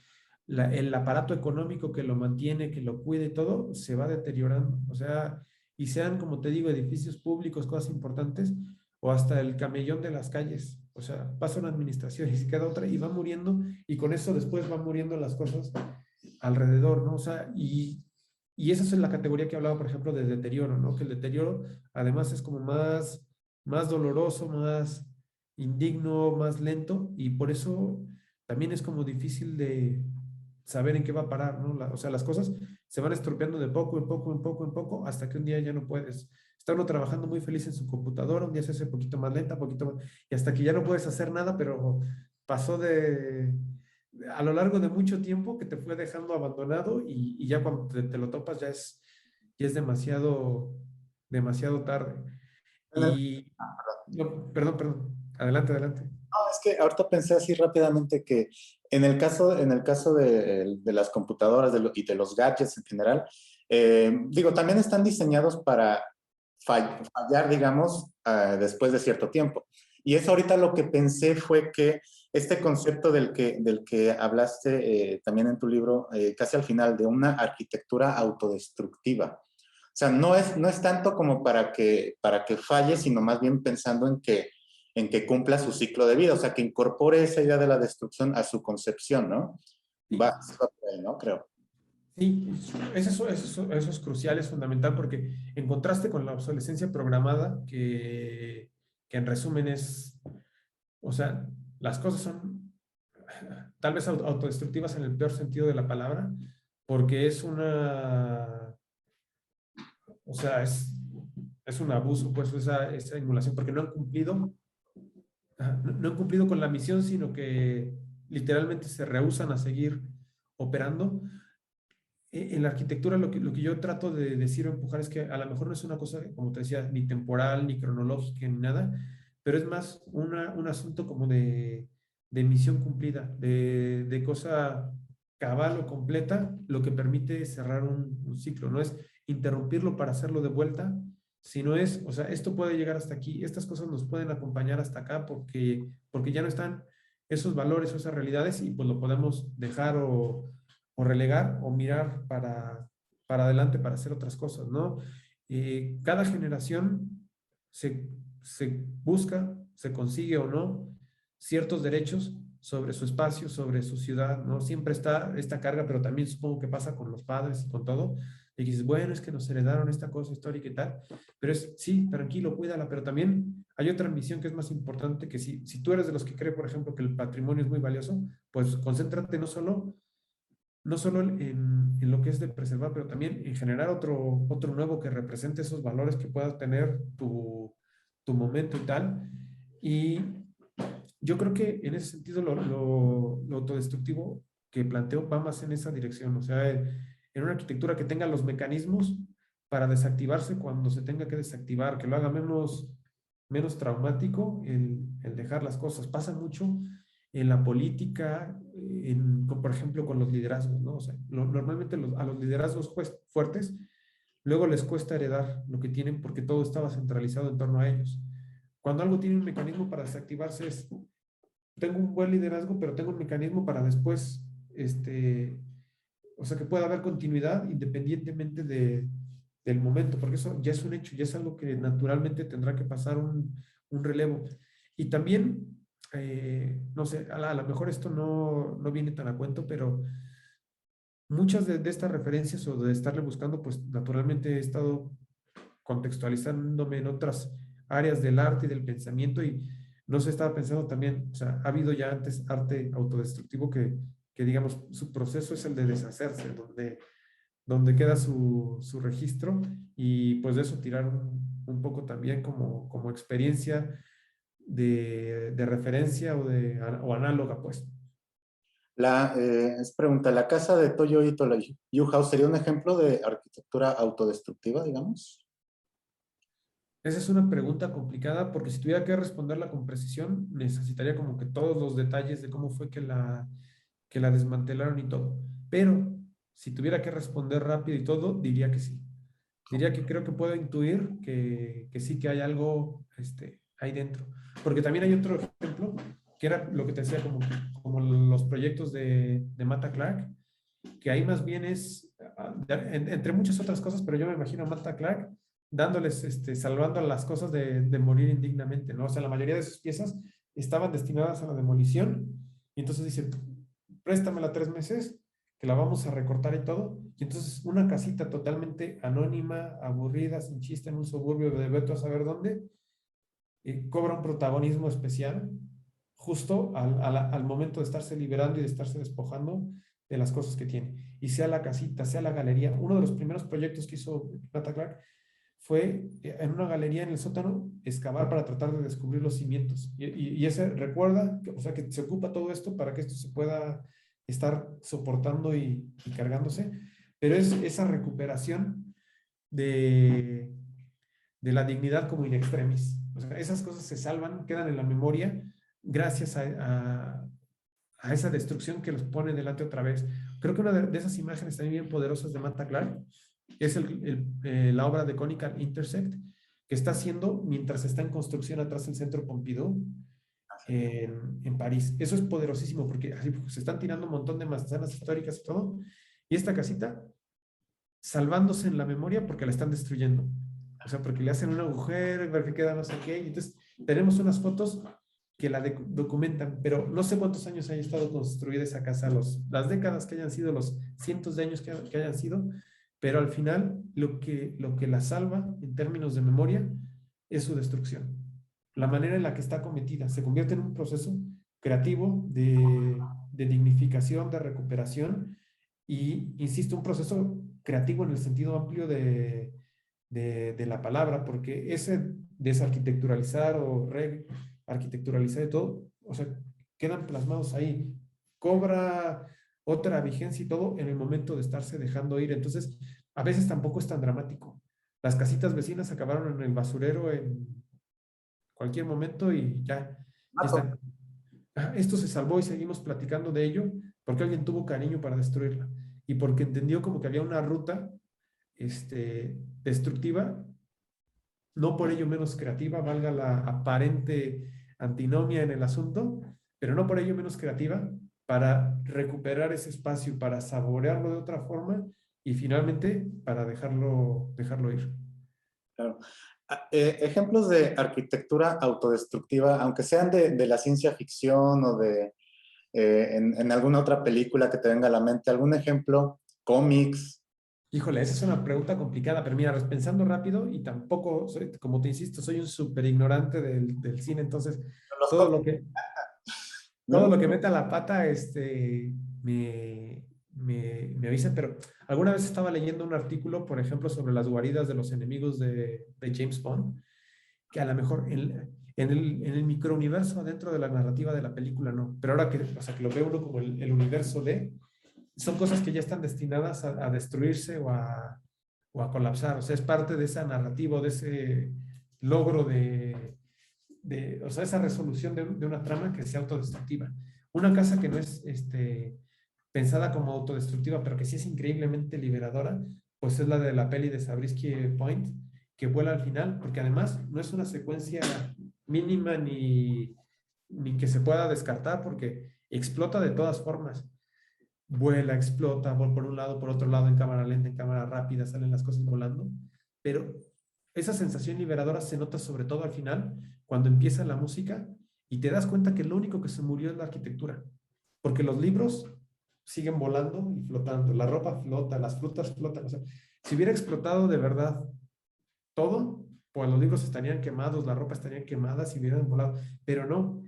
el aparato económico que lo mantiene, que lo cuide y todo, se va deteriorando. O sea, y sean, como te digo, edificios públicos, cosas importantes, o hasta el camellón de las calles. O sea, pasa una administración y se queda otra y va muriendo, y con eso después van muriendo las cosas alrededor, ¿no? O sea, y esa es la categoría que hablaba, por ejemplo, de deterioro, ¿no? Que el deterioro además es como más doloroso, más indigno, más lento, y por eso también es como difícil de saber en qué va a parar, ¿no? O sea, las cosas se van estropeando de poco en poco, en poco, en poco, hasta que un día ya no puedes. Está uno trabajando muy feliz en su computadora, un día se hace un poquito más lenta, poquito más, y hasta que ya no puedes hacer nada, pero pasó a lo largo de mucho tiempo, que te fue dejando abandonado, y ya cuando te lo topas ya es demasiado tarde. Y, no, perdón, adelante, adelante. Es que ahorita pensé así rápidamente que en el caso de las computadoras y de los gadgets en general, digo, también están diseñados para fallar, digamos, después de cierto tiempo. Y eso ahorita lo que pensé fue que este concepto del que hablaste también en tu libro, casi al final, de una arquitectura autodestructiva. O sea, no es tanto como para que falle, sino más bien pensando en que cumpla su ciclo de vida, o sea, que incorpore esa idea de la destrucción a su concepción, ¿no? Va, Sí, va por ahí, ¿no? Creo. sí, eso es crucial, es fundamental, porque en contraste con la obsolescencia programada, que en resumen es, o sea, las cosas son tal vez autodestructivas en el peor sentido de la palabra, porque o sea, es un abuso, pues, esa emulación, porque no han cumplido, no han cumplido con la misión, sino que literalmente se rehúsan a seguir operando. En la arquitectura, lo que yo trato de decir o empujar es que a lo mejor no es una cosa, como te decía, ni temporal, ni cronológica, ni nada, pero es más un asunto como de misión cumplida, de cosa cabal o completa, lo que permite cerrar un ciclo. No es interrumpirlo para hacerlo de vuelta, sino es, o sea, esto puede llegar hasta aquí, estas cosas nos pueden acompañar hasta acá, porque ya no están esos valores o esas realidades, y pues lo podemos dejar o relegar o mirar para adelante para hacer otras cosas, ¿no? cada generación se busca, se consigue o no ciertos derechos sobre su espacio, sobre su ciudad, ¿no? Siempre está esta carga, pero también supongo que pasa con los padres y con todo, y dices, bueno, es que nos heredaron esta cosa histórica y tal, pero es, sí, tranquilo, cuídala, pero también hay otra misión que es más importante, que si tú eres de los que cree, por ejemplo, que el patrimonio es muy valioso, pues concéntrate no solo en lo que es de preservar, pero también en generar otro nuevo que represente esos valores que puedas tener tu momento y tal. Y yo creo que en ese sentido lo autodestructivo que planteo va más en esa dirección, o sea, en una arquitectura que tenga los mecanismos para desactivarse cuando se tenga que desactivar, que lo haga menos traumático el dejar las cosas. Pasa mucho en la política, por ejemplo, con los liderazgos, ¿no? O sea, normalmente a los liderazgos fuertes luego les cuesta heredar lo que tienen porque todo estaba centralizado en torno a ellos. Cuando algo tiene un mecanismo para desactivarse es, tengo un buen liderazgo, pero tengo un mecanismo para después, o sea, que pueda haber continuidad independientemente del momento, porque eso ya es un hecho, ya es algo que naturalmente tendrá que pasar un relevo. Y también, no sé, a lo mejor esto no viene tan a cuento, pero muchas de estas referencias o de estarle buscando, pues naturalmente he estado contextualizándome en otras áreas del arte y del pensamiento y no se estaba pensando también, o sea, ha habido ya antes arte autodestructivo que digamos, su proceso es el de deshacerse, donde queda su registro y pues de eso tirar un poco también como experiencia de referencia o análoga, pues. Es pregunta, ¿la casa de Toyo Ito, la Yu House, sería un ejemplo de arquitectura autodestructiva, digamos? Esa es una pregunta complicada porque si tuviera que responderla con precisión, necesitaría como que todos los detalles de cómo fue que la desmantelaron y todo. Pero si tuviera que responder rápido y todo, diría que sí. Diría que creo que puedo intuir que sí que hay algo ahí dentro. Porque también hay otro ejemplo, que era lo que te decía, como los proyectos de Mata Clark, que ahí más bien es, entre muchas otras cosas, pero yo me imagino a Mata Clark dándoles, salvando las cosas de morir indignamente, ¿no? O sea, la mayoría de sus piezas estaban destinadas a la demolición y entonces dice, préstamela 3 meses, que la vamos a recortar y todo. Y entonces una casita totalmente anónima, aburrida, sin chiste en un suburbio de veto a saber dónde, cobra un protagonismo especial justo al momento de estarse liberando y de estarse despojando de las cosas que tiene. Y sea la casita, sea la galería. Uno de los primeros proyectos que hizo Plata Clark fue en una galería en el sótano excavar para tratar de descubrir los cimientos. Y ese recuerda, o sea, que se ocupa todo esto para que esto se pueda estar soportando y cargándose, pero es esa recuperación de, de la dignidad como in extremis. O sea, esas cosas se salvan, quedan en la memoria gracias a esa destrucción que los pone delante otra vez. Creo que una de esas imágenes también bien poderosas de Mata Clark es la obra de Conical Intersect, que está haciendo mientras está en construcción atrás del Centro Pompidou en París. Eso es poderosísimo porque así, pues, se están tirando un montón de manzanas históricas y todo, y esta casita salvándose en la memoria porque la están destruyendo. O sea, porque le hacen un agujero y ver que queda no sé qué. Y entonces tenemos unas fotos que la documentan, pero no sé cuántos años haya estado construida esa casa, las décadas que hayan sido, los cientos de años que hayan sido, pero al final lo que la salva en términos de memoria es su destrucción. La manera en la que está cometida se convierte en un proceso creativo de dignificación, de recuperación y, insisto, un proceso creativo en el sentido amplio de la palabra, porque ese desarquitecturalizar o rearquitecturalizar y todo, o sea, quedan plasmados ahí. Cobra otra vigencia y todo en el momento de estarse dejando ir. Entonces, a veces tampoco es tan dramático. Las casitas vecinas acabaron en el basurero en cualquier momento y ya están. Esto se salvó y seguimos platicando de ello porque alguien tuvo cariño para destruirla y porque entendió como que había una ruta destructiva, no por ello menos creativa, valga la aparente antinomia en el asunto, pero no por ello menos creativa para recuperar ese espacio, para saborearlo de otra forma y finalmente para dejarlo ir. Claro. Ejemplos de arquitectura autodestructiva, aunque sean de la ciencia ficción o en alguna otra película que te venga a la mente, algún ejemplo, cómics. Híjole, esa es una pregunta complicada, pero mira, pensando rápido y tampoco, como te insisto, soy un súper ignorante del cine, entonces Los todo lo cómics, que, todo ¿no? lo que meta la pata, me avisa, pero alguna vez estaba leyendo un artículo, por ejemplo, sobre las guaridas de los enemigos de James Bond, que a lo mejor en el microuniverso dentro de la narrativa de la película no, pero ahora que, o sea, que lo ve uno como el universo de, son cosas que ya están destinadas a destruirse o a colapsar, o sea, es parte de esa narrativa, de ese logro o sea, esa resolución de una trama que sea autodestructiva. Una casa que no es pensada como autodestructiva, pero que sí es increíblemente liberadora, pues es la de la peli de Zabriskie Point, que vuela al final, porque además no es una secuencia mínima ni que se pueda descartar, porque explota de todas formas. Vuela, explota, por un lado, por otro lado, en cámara lenta, en cámara rápida, salen las cosas volando, pero esa sensación liberadora se nota sobre todo al final, cuando empieza la música y te das cuenta que lo único que se murió es la arquitectura, porque los libros siguen volando y flotando, la ropa flota, las frutas flotan, o sea, si hubiera explotado de verdad todo, pues los libros estarían quemados, la ropa estaría quemada si hubieran volado, pero no,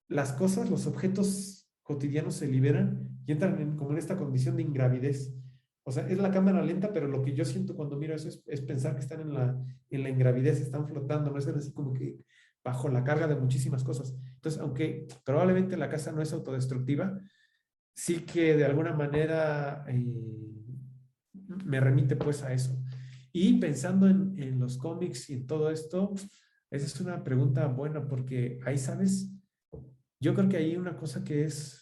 las cosas, los objetos cotidianos se liberan y entran como en esta condición de ingravidez. O sea, es la cámara lenta, pero lo que yo siento cuando miro eso es pensar que están en la ingravidez, están flotando, no es así como que bajo la carga de muchísimas cosas. Entonces, aunque probablemente la casa no es autodestructiva, sí que de alguna manera me remite pues a eso. Y pensando en los cómics y en todo esto, esa es una pregunta buena porque ahí sabes, yo creo que hay una cosa que es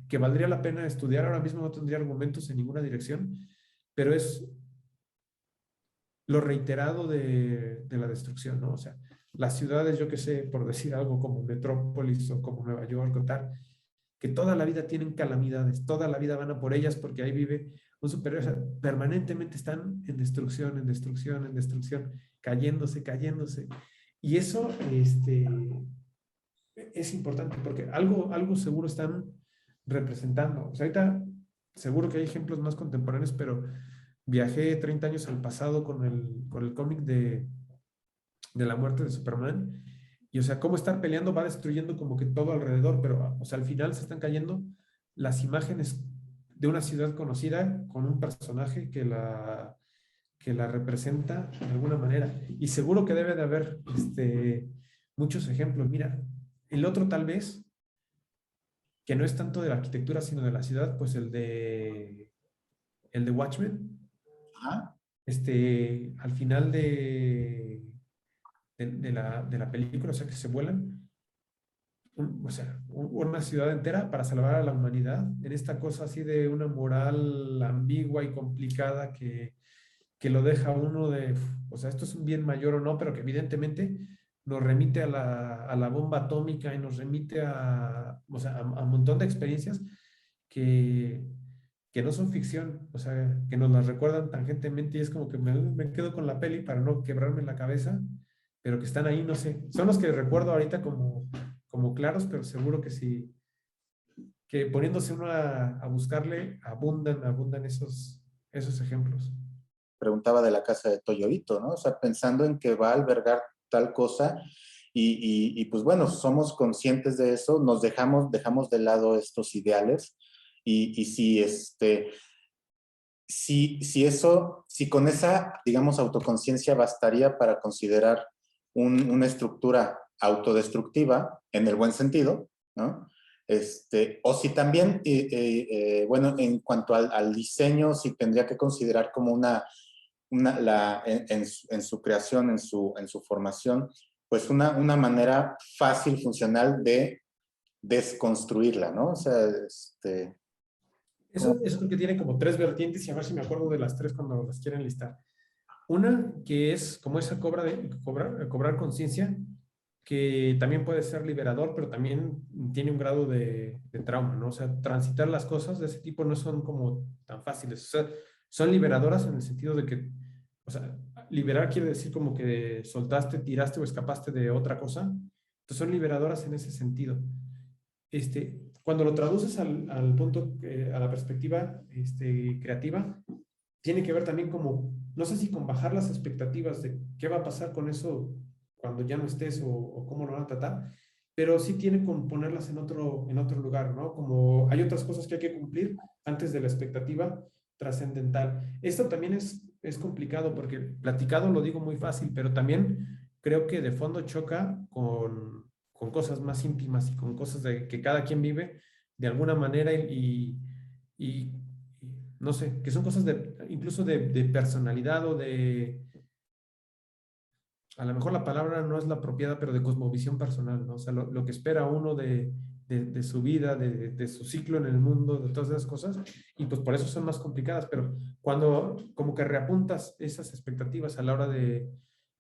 que valdría la pena estudiar. Ahora mismo no tendría argumentos en ninguna dirección, pero es lo reiterado de la destrucción, ¿no? O sea, las ciudades, yo que sé, por decir algo como Metrópolis o como Nueva York o tal, que toda la vida tienen calamidades, toda la vida van a por ellas porque ahí vive un superior, o sea, permanentemente están en destrucción, en destrucción, en destrucción, cayéndose, cayéndose. Y eso es importante porque algo seguro están representando. O sea, ahorita seguro que hay ejemplos más contemporáneos, pero viajé 30 años al pasado con el cómic de la muerte de Superman. Y o sea, cómo estar peleando va destruyendo como que todo alrededor, pero o sea, al final se están cayendo las imágenes de una ciudad conocida con un personaje que la representa de alguna manera. Y seguro que debe de haber muchos ejemplos. Mira, el otro tal vez, que no es tanto de la arquitectura, sino de la ciudad, pues el de Watchmen, Ajá. al final de la película, o sea, que se vuelan, o sea, una ciudad entera para salvar a la humanidad, en esta cosa así de una moral ambigua y complicada que lo deja uno o sea, esto es un bien mayor o no, pero que evidentemente nos remite a la bomba atómica y nos remite o sea, a un montón de experiencias que, que no son ficción, o sea, que nos las recuerdan tangentemente y es como que me quedo con la peli para no quebrarme la cabeza, pero que están ahí, no sé, son los que recuerdo ahorita como claros, pero seguro que sí, que poniéndose uno a buscarle, abundan esos ejemplos. Preguntaba de la casa de Toyorito, ¿no? O sea, pensando en que va a albergar tal cosa y pues bueno, somos conscientes de eso, dejamos de lado estos ideales y si con esa, digamos, autoconciencia bastaría para considerar una estructura autodestructiva en el buen sentido, ¿no? O si también, bueno, en cuanto al diseño, si tendría que considerar como en su creación, en su formación, pues una manera fácil, funcional de desconstruirla, ¿no? O sea, Eso creo que tiene como tres vertientes y a ver si me acuerdo de las tres cuando las quieren listar. Una que es como esa cobrar conciencia, que también puede ser liberador, pero también tiene un grado de trauma, ¿no? O sea, transitar las cosas de ese tipo no son como tan fáciles. O sea, son liberadoras en el sentido de que, o sea, liberar quiere decir como que soltaste, tiraste o escapaste de otra cosa. Entonces son liberadoras en ese sentido. Cuando lo traduces al punto, a la perspectiva creativa, tiene que ver también como, no sé si con bajar las expectativas de qué va a pasar con eso cuando ya no estés o cómo lo van a tratar, pero sí tiene con ponerlas en otro lugar, ¿no? Como hay otras cosas que hay que cumplir antes de la expectativa trascendental. Esto también es complicado porque platicado lo digo muy fácil, pero también creo que de fondo choca con cosas más íntimas y con cosas de, que cada quien vive de alguna manera y no sé, que son cosas de, incluso de personalidad o de, a lo mejor la palabra no es la apropiada, pero de cosmovisión personal, ¿no? O sea, lo que espera uno de su vida, de su ciclo en el mundo, de todas esas cosas, y pues por eso son más complicadas, pero cuando como que reapuntas esas expectativas a la hora de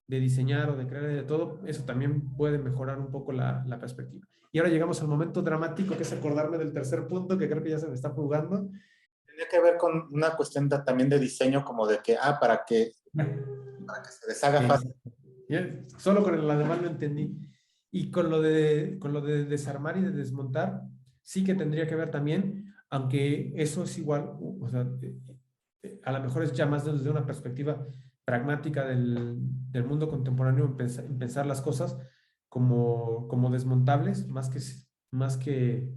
diseñar o de crear de todo, eso también puede mejorar un poco la perspectiva. Y ahora llegamos al momento dramático, que es acordarme del tercer punto, que creo que ya se me está jugando. Tiene que ver con una cuestión también de diseño, como de que, para que se deshaga fácil. Solo con el alemán lo entendí. Y con lo de desarmar y de desmontar, sí que tendría que ver también, aunque eso es igual, o sea, a lo mejor es ya más desde una perspectiva pragmática del mundo contemporáneo en pensar las cosas como desmontables más que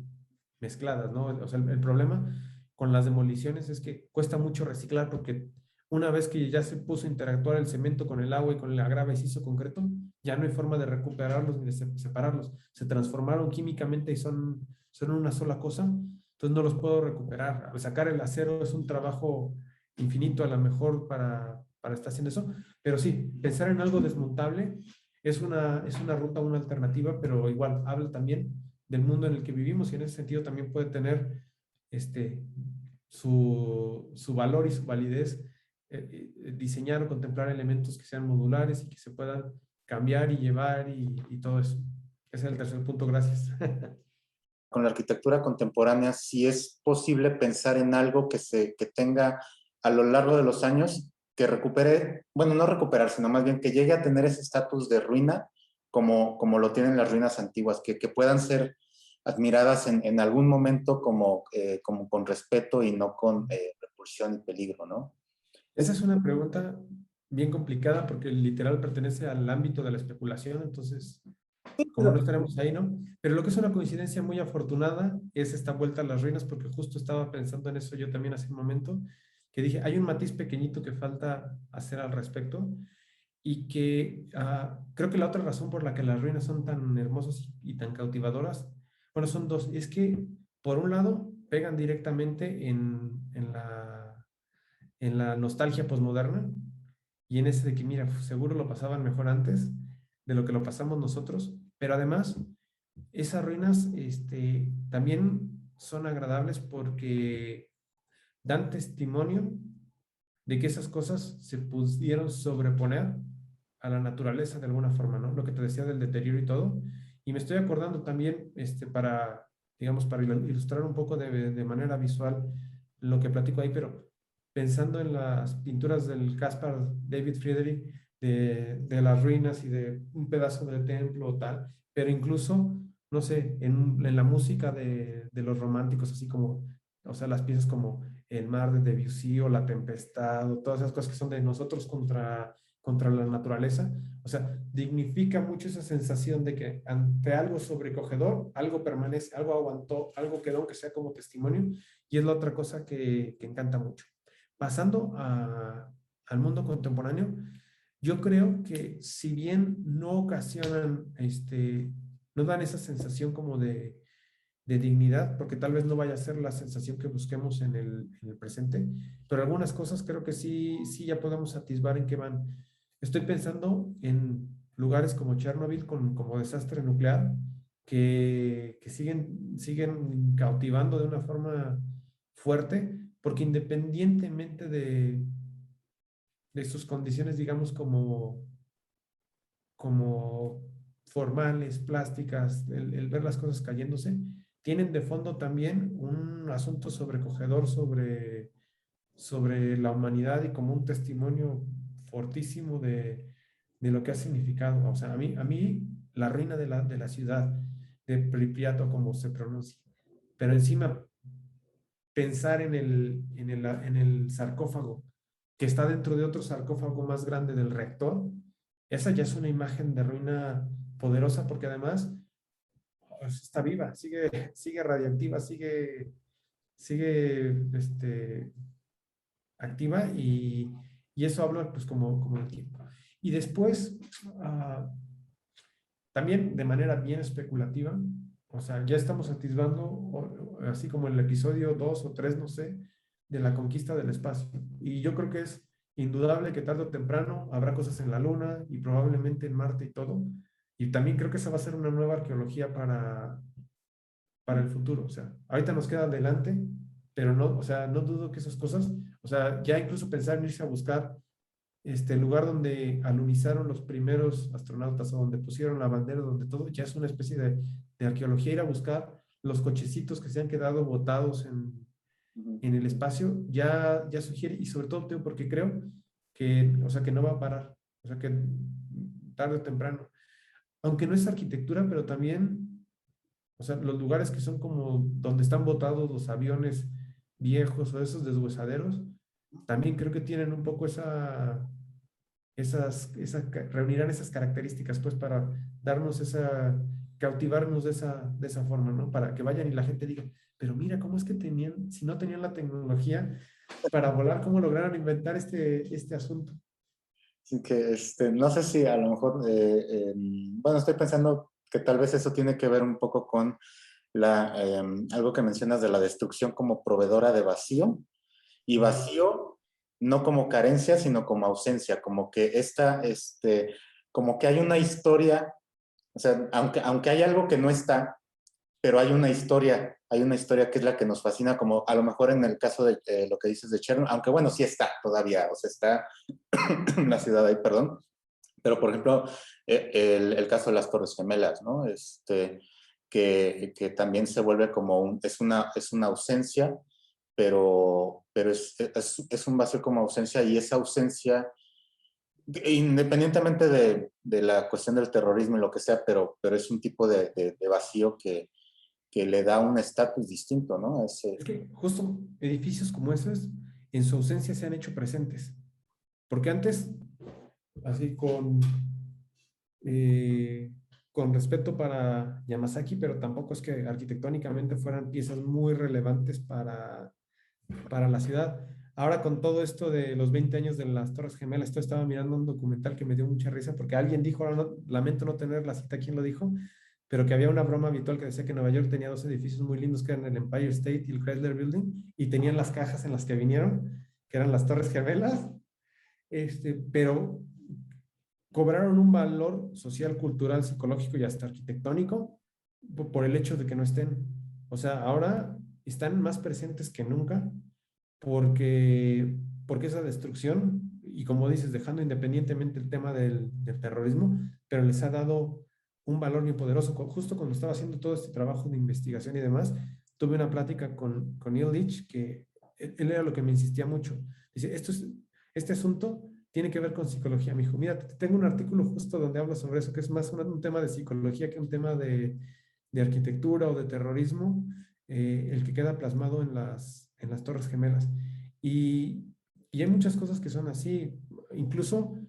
mezcladas, ¿no? O sea, el problema con las demoliciones es que cuesta mucho reciclar porque una vez que ya se puso a interactuar el cemento con el agua y con la grava y se hizo concreto, ya no hay forma de recuperarlos ni de separarlos. Se transformaron químicamente y son una sola cosa, entonces no los puedo recuperar. Al sacar el acero es un trabajo infinito a lo mejor para estar haciendo eso, pero sí, pensar en algo desmontable es una ruta, una alternativa, pero igual habla también del mundo en el que vivimos y en ese sentido también puede tener este, su valor y su validez diseñar o contemplar elementos que sean modulares y que se puedan cambiar y llevar y todo eso. Ese es el tercer punto, gracias. Con la arquitectura contemporánea, si es posible pensar en algo que tenga a lo largo de los años, que recupere, bueno, no recuperar, sino más bien que llegue a tener ese estatus de ruina como lo tienen las ruinas antiguas, que puedan ser admiradas en algún momento como con respeto y no con repulsión y peligro, ¿no? Esa es una pregunta bien complicada porque literal pertenece al ámbito de la especulación, entonces, como no estaremos ahí, ¿no? Pero lo que es una coincidencia muy afortunada es esta vuelta a las ruinas, porque justo estaba pensando en eso yo también hace un momento, que dije, hay un matiz pequeñito que falta hacer al respecto y que creo que la otra razón por la que las ruinas son tan hermosas y tan cautivadoras, bueno, son dos. Es que, por un lado, pegan directamente en la nostalgia posmoderna y en ese de que, mira, seguro lo pasaban mejor antes de lo que lo pasamos nosotros, pero además, esas ruinas también son agradables porque dan testimonio de que esas cosas se pudieron sobreponer a la naturaleza de alguna forma, ¿no? Lo que te decía del deterioro y todo. Y me estoy acordando también, digamos, para ilustrar un poco de manera visual lo que platico ahí, pero pensando en las pinturas del Caspar David Friedrich, de las ruinas y de un pedazo de templo o tal, pero incluso, no sé, en la música de los románticos, así como, o sea, las piezas como El mar de Debussy o La tempestad o todas esas cosas que son de nosotros contra la naturaleza. O sea, dignifica mucho esa sensación de que ante algo sobrecogedor, algo permanece, algo aguantó, algo quedó, aunque sea como testimonio, y es la otra cosa que encanta mucho. Pasando al mundo contemporáneo, yo creo que si bien no ocasionan, no dan esa sensación como de dignidad, porque tal vez no vaya a ser la sensación que busquemos en el presente, pero algunas cosas creo que sí ya podemos atisbar en qué van. Estoy pensando en lugares como Chernobyl como desastre nuclear, que siguen cautivando de una forma fuerte, porque independientemente de sus condiciones, digamos, como formales, plásticas, el ver las cosas cayéndose, tienen de fondo también un asunto sobrecogedor sobre la humanidad y como un testimonio fortísimo de lo que ha significado. O sea, a mí la ruina de la ciudad, de Pripyat, o como se pronuncia, pero encima pensar en el sarcófago que está dentro de otro sarcófago más grande del reactor, esa ya es una imagen de ruina poderosa porque además pues, está viva, sigue radiactiva, sigue activa y eso habla pues como el tiempo. Y después, también de manera bien especulativa, o sea, ya estamos atisbando, así como el episodio 2 o 3 no sé, de la conquista del espacio. Y yo creo que es indudable que tarde o temprano habrá cosas en la Luna y probablemente en Marte y todo. Y también creo que esa va a ser una nueva arqueología para el futuro. O sea, ahorita nos queda adelante, pero no, o sea, no dudo que esas cosas, o sea, ya incluso pensar en irse a buscar el lugar donde alunizaron los primeros astronautas o donde pusieron la bandera, donde todo ya es una especie de arqueología, ir a buscar los cochecitos que se han quedado botados en el espacio, ya sugiere, y sobre todo porque creo que, o sea, que no va a parar, o sea, que tarde o temprano, aunque no es arquitectura, pero también, o sea, los lugares que son como donde están botados los aviones viejos o esos deshuesaderos, también creo que tienen un poco reunirán esas características, pues, para darnos cautivarnos de esa forma, ¿no? Para que vayan y la gente diga, pero mira, ¿cómo es que tenían, si no tenían la tecnología para volar, cómo lograron inventar este asunto? Así que no sé si a lo mejor, bueno, estoy pensando que tal vez eso tiene que ver un poco con algo que mencionas de la destrucción como proveedora de vacío, y vacío no como carencia, sino como ausencia, como que como que hay una historia, o sea, aunque hay algo que no está, pero hay una historia que es la que nos fascina, como a lo mejor en el caso de lo que dices de Chernobyl, aunque bueno, sí está todavía, o sea, está la ciudad ahí, perdón, pero por ejemplo, el caso de las Torres Gemelas, ¿no? Que también se vuelve como es una ausencia, pero es un vacío como ausencia, y esa ausencia, independientemente de la cuestión del terrorismo y lo que sea, pero es un tipo de vacío que le da un estatus distinto, ¿no? Es que justo edificios como esos, en su ausencia se han hecho presentes. Porque antes, así con respeto para Yamazaki, pero tampoco es que arquitectónicamente fueran piezas muy relevantes para la ciudad. Ahora con todo esto de los 20 años de las Torres Gemelas, esto estaba mirando un documental que me dio mucha risa porque alguien dijo, ahora lamento no tener la cita, quién lo dijo, pero que había una broma habitual que decía que Nueva York tenía dos edificios muy lindos que eran el Empire State y el Chrysler Building, y tenían las cajas en las que vinieron, que eran las Torres Gemelas, pero cobraron un valor social, cultural, psicológico y hasta arquitectónico por el hecho de que no estén. O sea, ahora están más presentes que nunca porque esa destrucción, y como dices, dejando independientemente el tema del terrorismo, pero les ha dado un valor muy poderoso. Justo cuando estaba haciendo todo este trabajo de investigación y demás, tuve una plática con Neil Leach, que él era lo que me insistía mucho. Dice, este asunto tiene que ver con psicología. Me dijo, mira, tengo un artículo justo donde hablo sobre eso, que es más un tema de psicología que un tema de arquitectura o de terrorismo, el que queda plasmado en las Torres Gemelas. Y hay muchas cosas que son así. Incluso,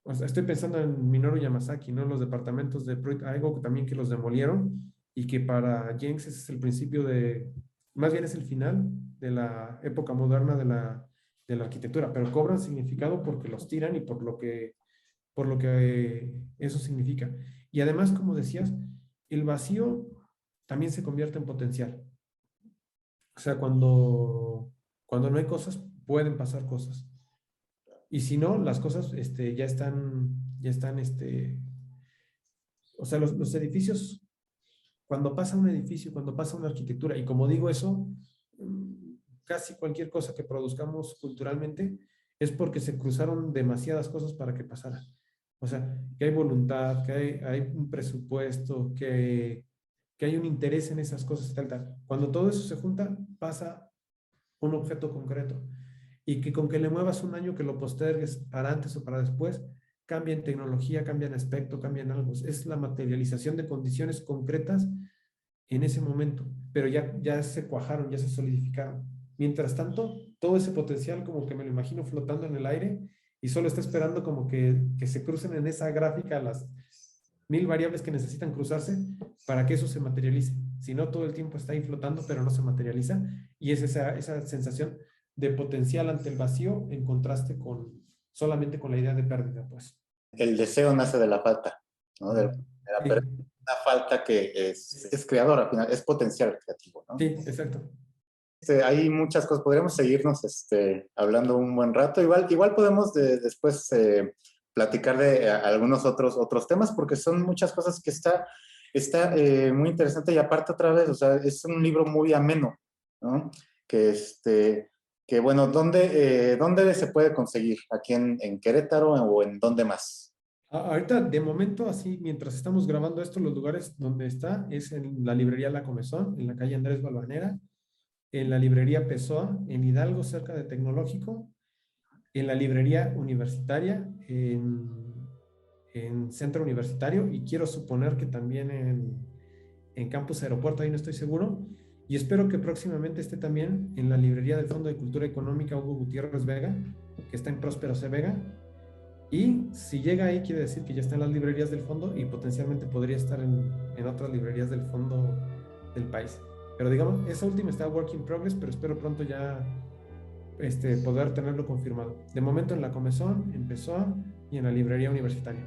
o sea, estoy pensando en Minoru Yamasaki, ¿no? Los departamentos de Pruitt, algo también que los demolieron y que para Jenks es el principio más bien es el final de la época moderna de la arquitectura, pero cobran significado porque los tiran y por lo que eso significa. Y además, como decías, el vacío también se convierte en potencial. O sea, cuando no hay cosas, pueden pasar cosas. Y si no, las cosas ya están, o sea, los edificios, cuando pasa un edificio, cuando pasa una arquitectura, y como digo eso, casi cualquier cosa que produzcamos culturalmente es porque se cruzaron demasiadas cosas para que pasara. O sea, que hay voluntad, que hay un presupuesto, que hay un interés en esas cosas, tal, tal. Cuando todo eso se junta, pasa un objeto concreto. y que con que le muevas un año, que lo postergues para antes o para después, cambia en tecnología, cambia en aspecto, cambia en algo. Es la materialización de condiciones concretas en ese momento, pero ya se cuajaron, ya se solidificaron. Mientras tanto, todo ese potencial como que me lo imagino flotando en el aire y solo está esperando como que se crucen en esa gráfica las 1000 variables que necesitan cruzarse para que eso se materialice. Si no, todo el tiempo está ahí flotando, pero no se materializa. Y es esa sensación de potencial ante el vacío en contraste con solamente con la idea de pérdida, pues. El deseo nace de la falta, ¿no? Sí, Pero una falta que es creadora, al final, es potencial creativo, ¿no? sí, exacto. Hay muchas cosas, podríamos seguirnos hablando un buen rato. Igual podemos después platicar de algunos otros temas, porque son muchas cosas que está muy interesante y aparte otra vez, o sea, es un libro muy ameno, ¿no? Que bueno, ¿dónde se puede conseguir? ¿Aquí en Querétaro o en dónde más? Ahorita, de momento, así, mientras estamos grabando esto, los lugares donde está es en la librería La Comezón, en la calle Andrés Balvanera, en la librería Pessoa, en Hidalgo, cerca de Tecnológico, en la librería universitaria, en Centro Universitario, y quiero suponer que también en Campus Aeropuerto, ahí no estoy seguro, y espero que próximamente esté también en la librería del Fondo de Cultura Económica Hugo Gutiérrez Vega, que está en Próspero C. Vega, y si llega ahí quiere decir que ya está en las librerías del fondo y potencialmente podría estar en otras librerías del fondo del país. Pero digamos, esa última está work in progress, pero espero pronto ya poder tenerlo confirmado. De momento en la Comezón, en Pessoa y en la librería universitaria.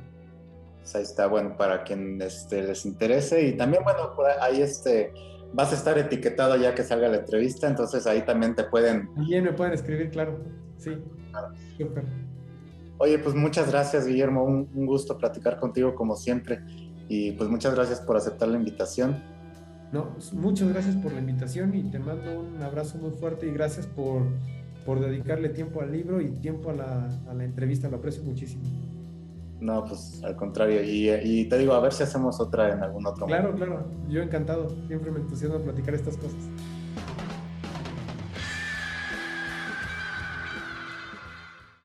Pues ahí está, bueno, para quien les interese. Y también, bueno, por ahí vas a estar etiquetado ya que salga la entrevista, entonces ahí también te pueden... También me pueden escribir, claro. Sí, súper. Oye, pues muchas gracias, Guillermo. Un gusto platicar contigo como siempre. Y pues muchas gracias por aceptar la invitación. No, muchas gracias por la invitación y te mando un abrazo muy fuerte y gracias por dedicarle tiempo al libro y tiempo a la entrevista. Lo aprecio muchísimo. No, pues al contrario. Y te digo, a ver si hacemos otra en algún otro momento. Claro, claro. Yo encantado. Siempre me entusiasma platicar estas cosas.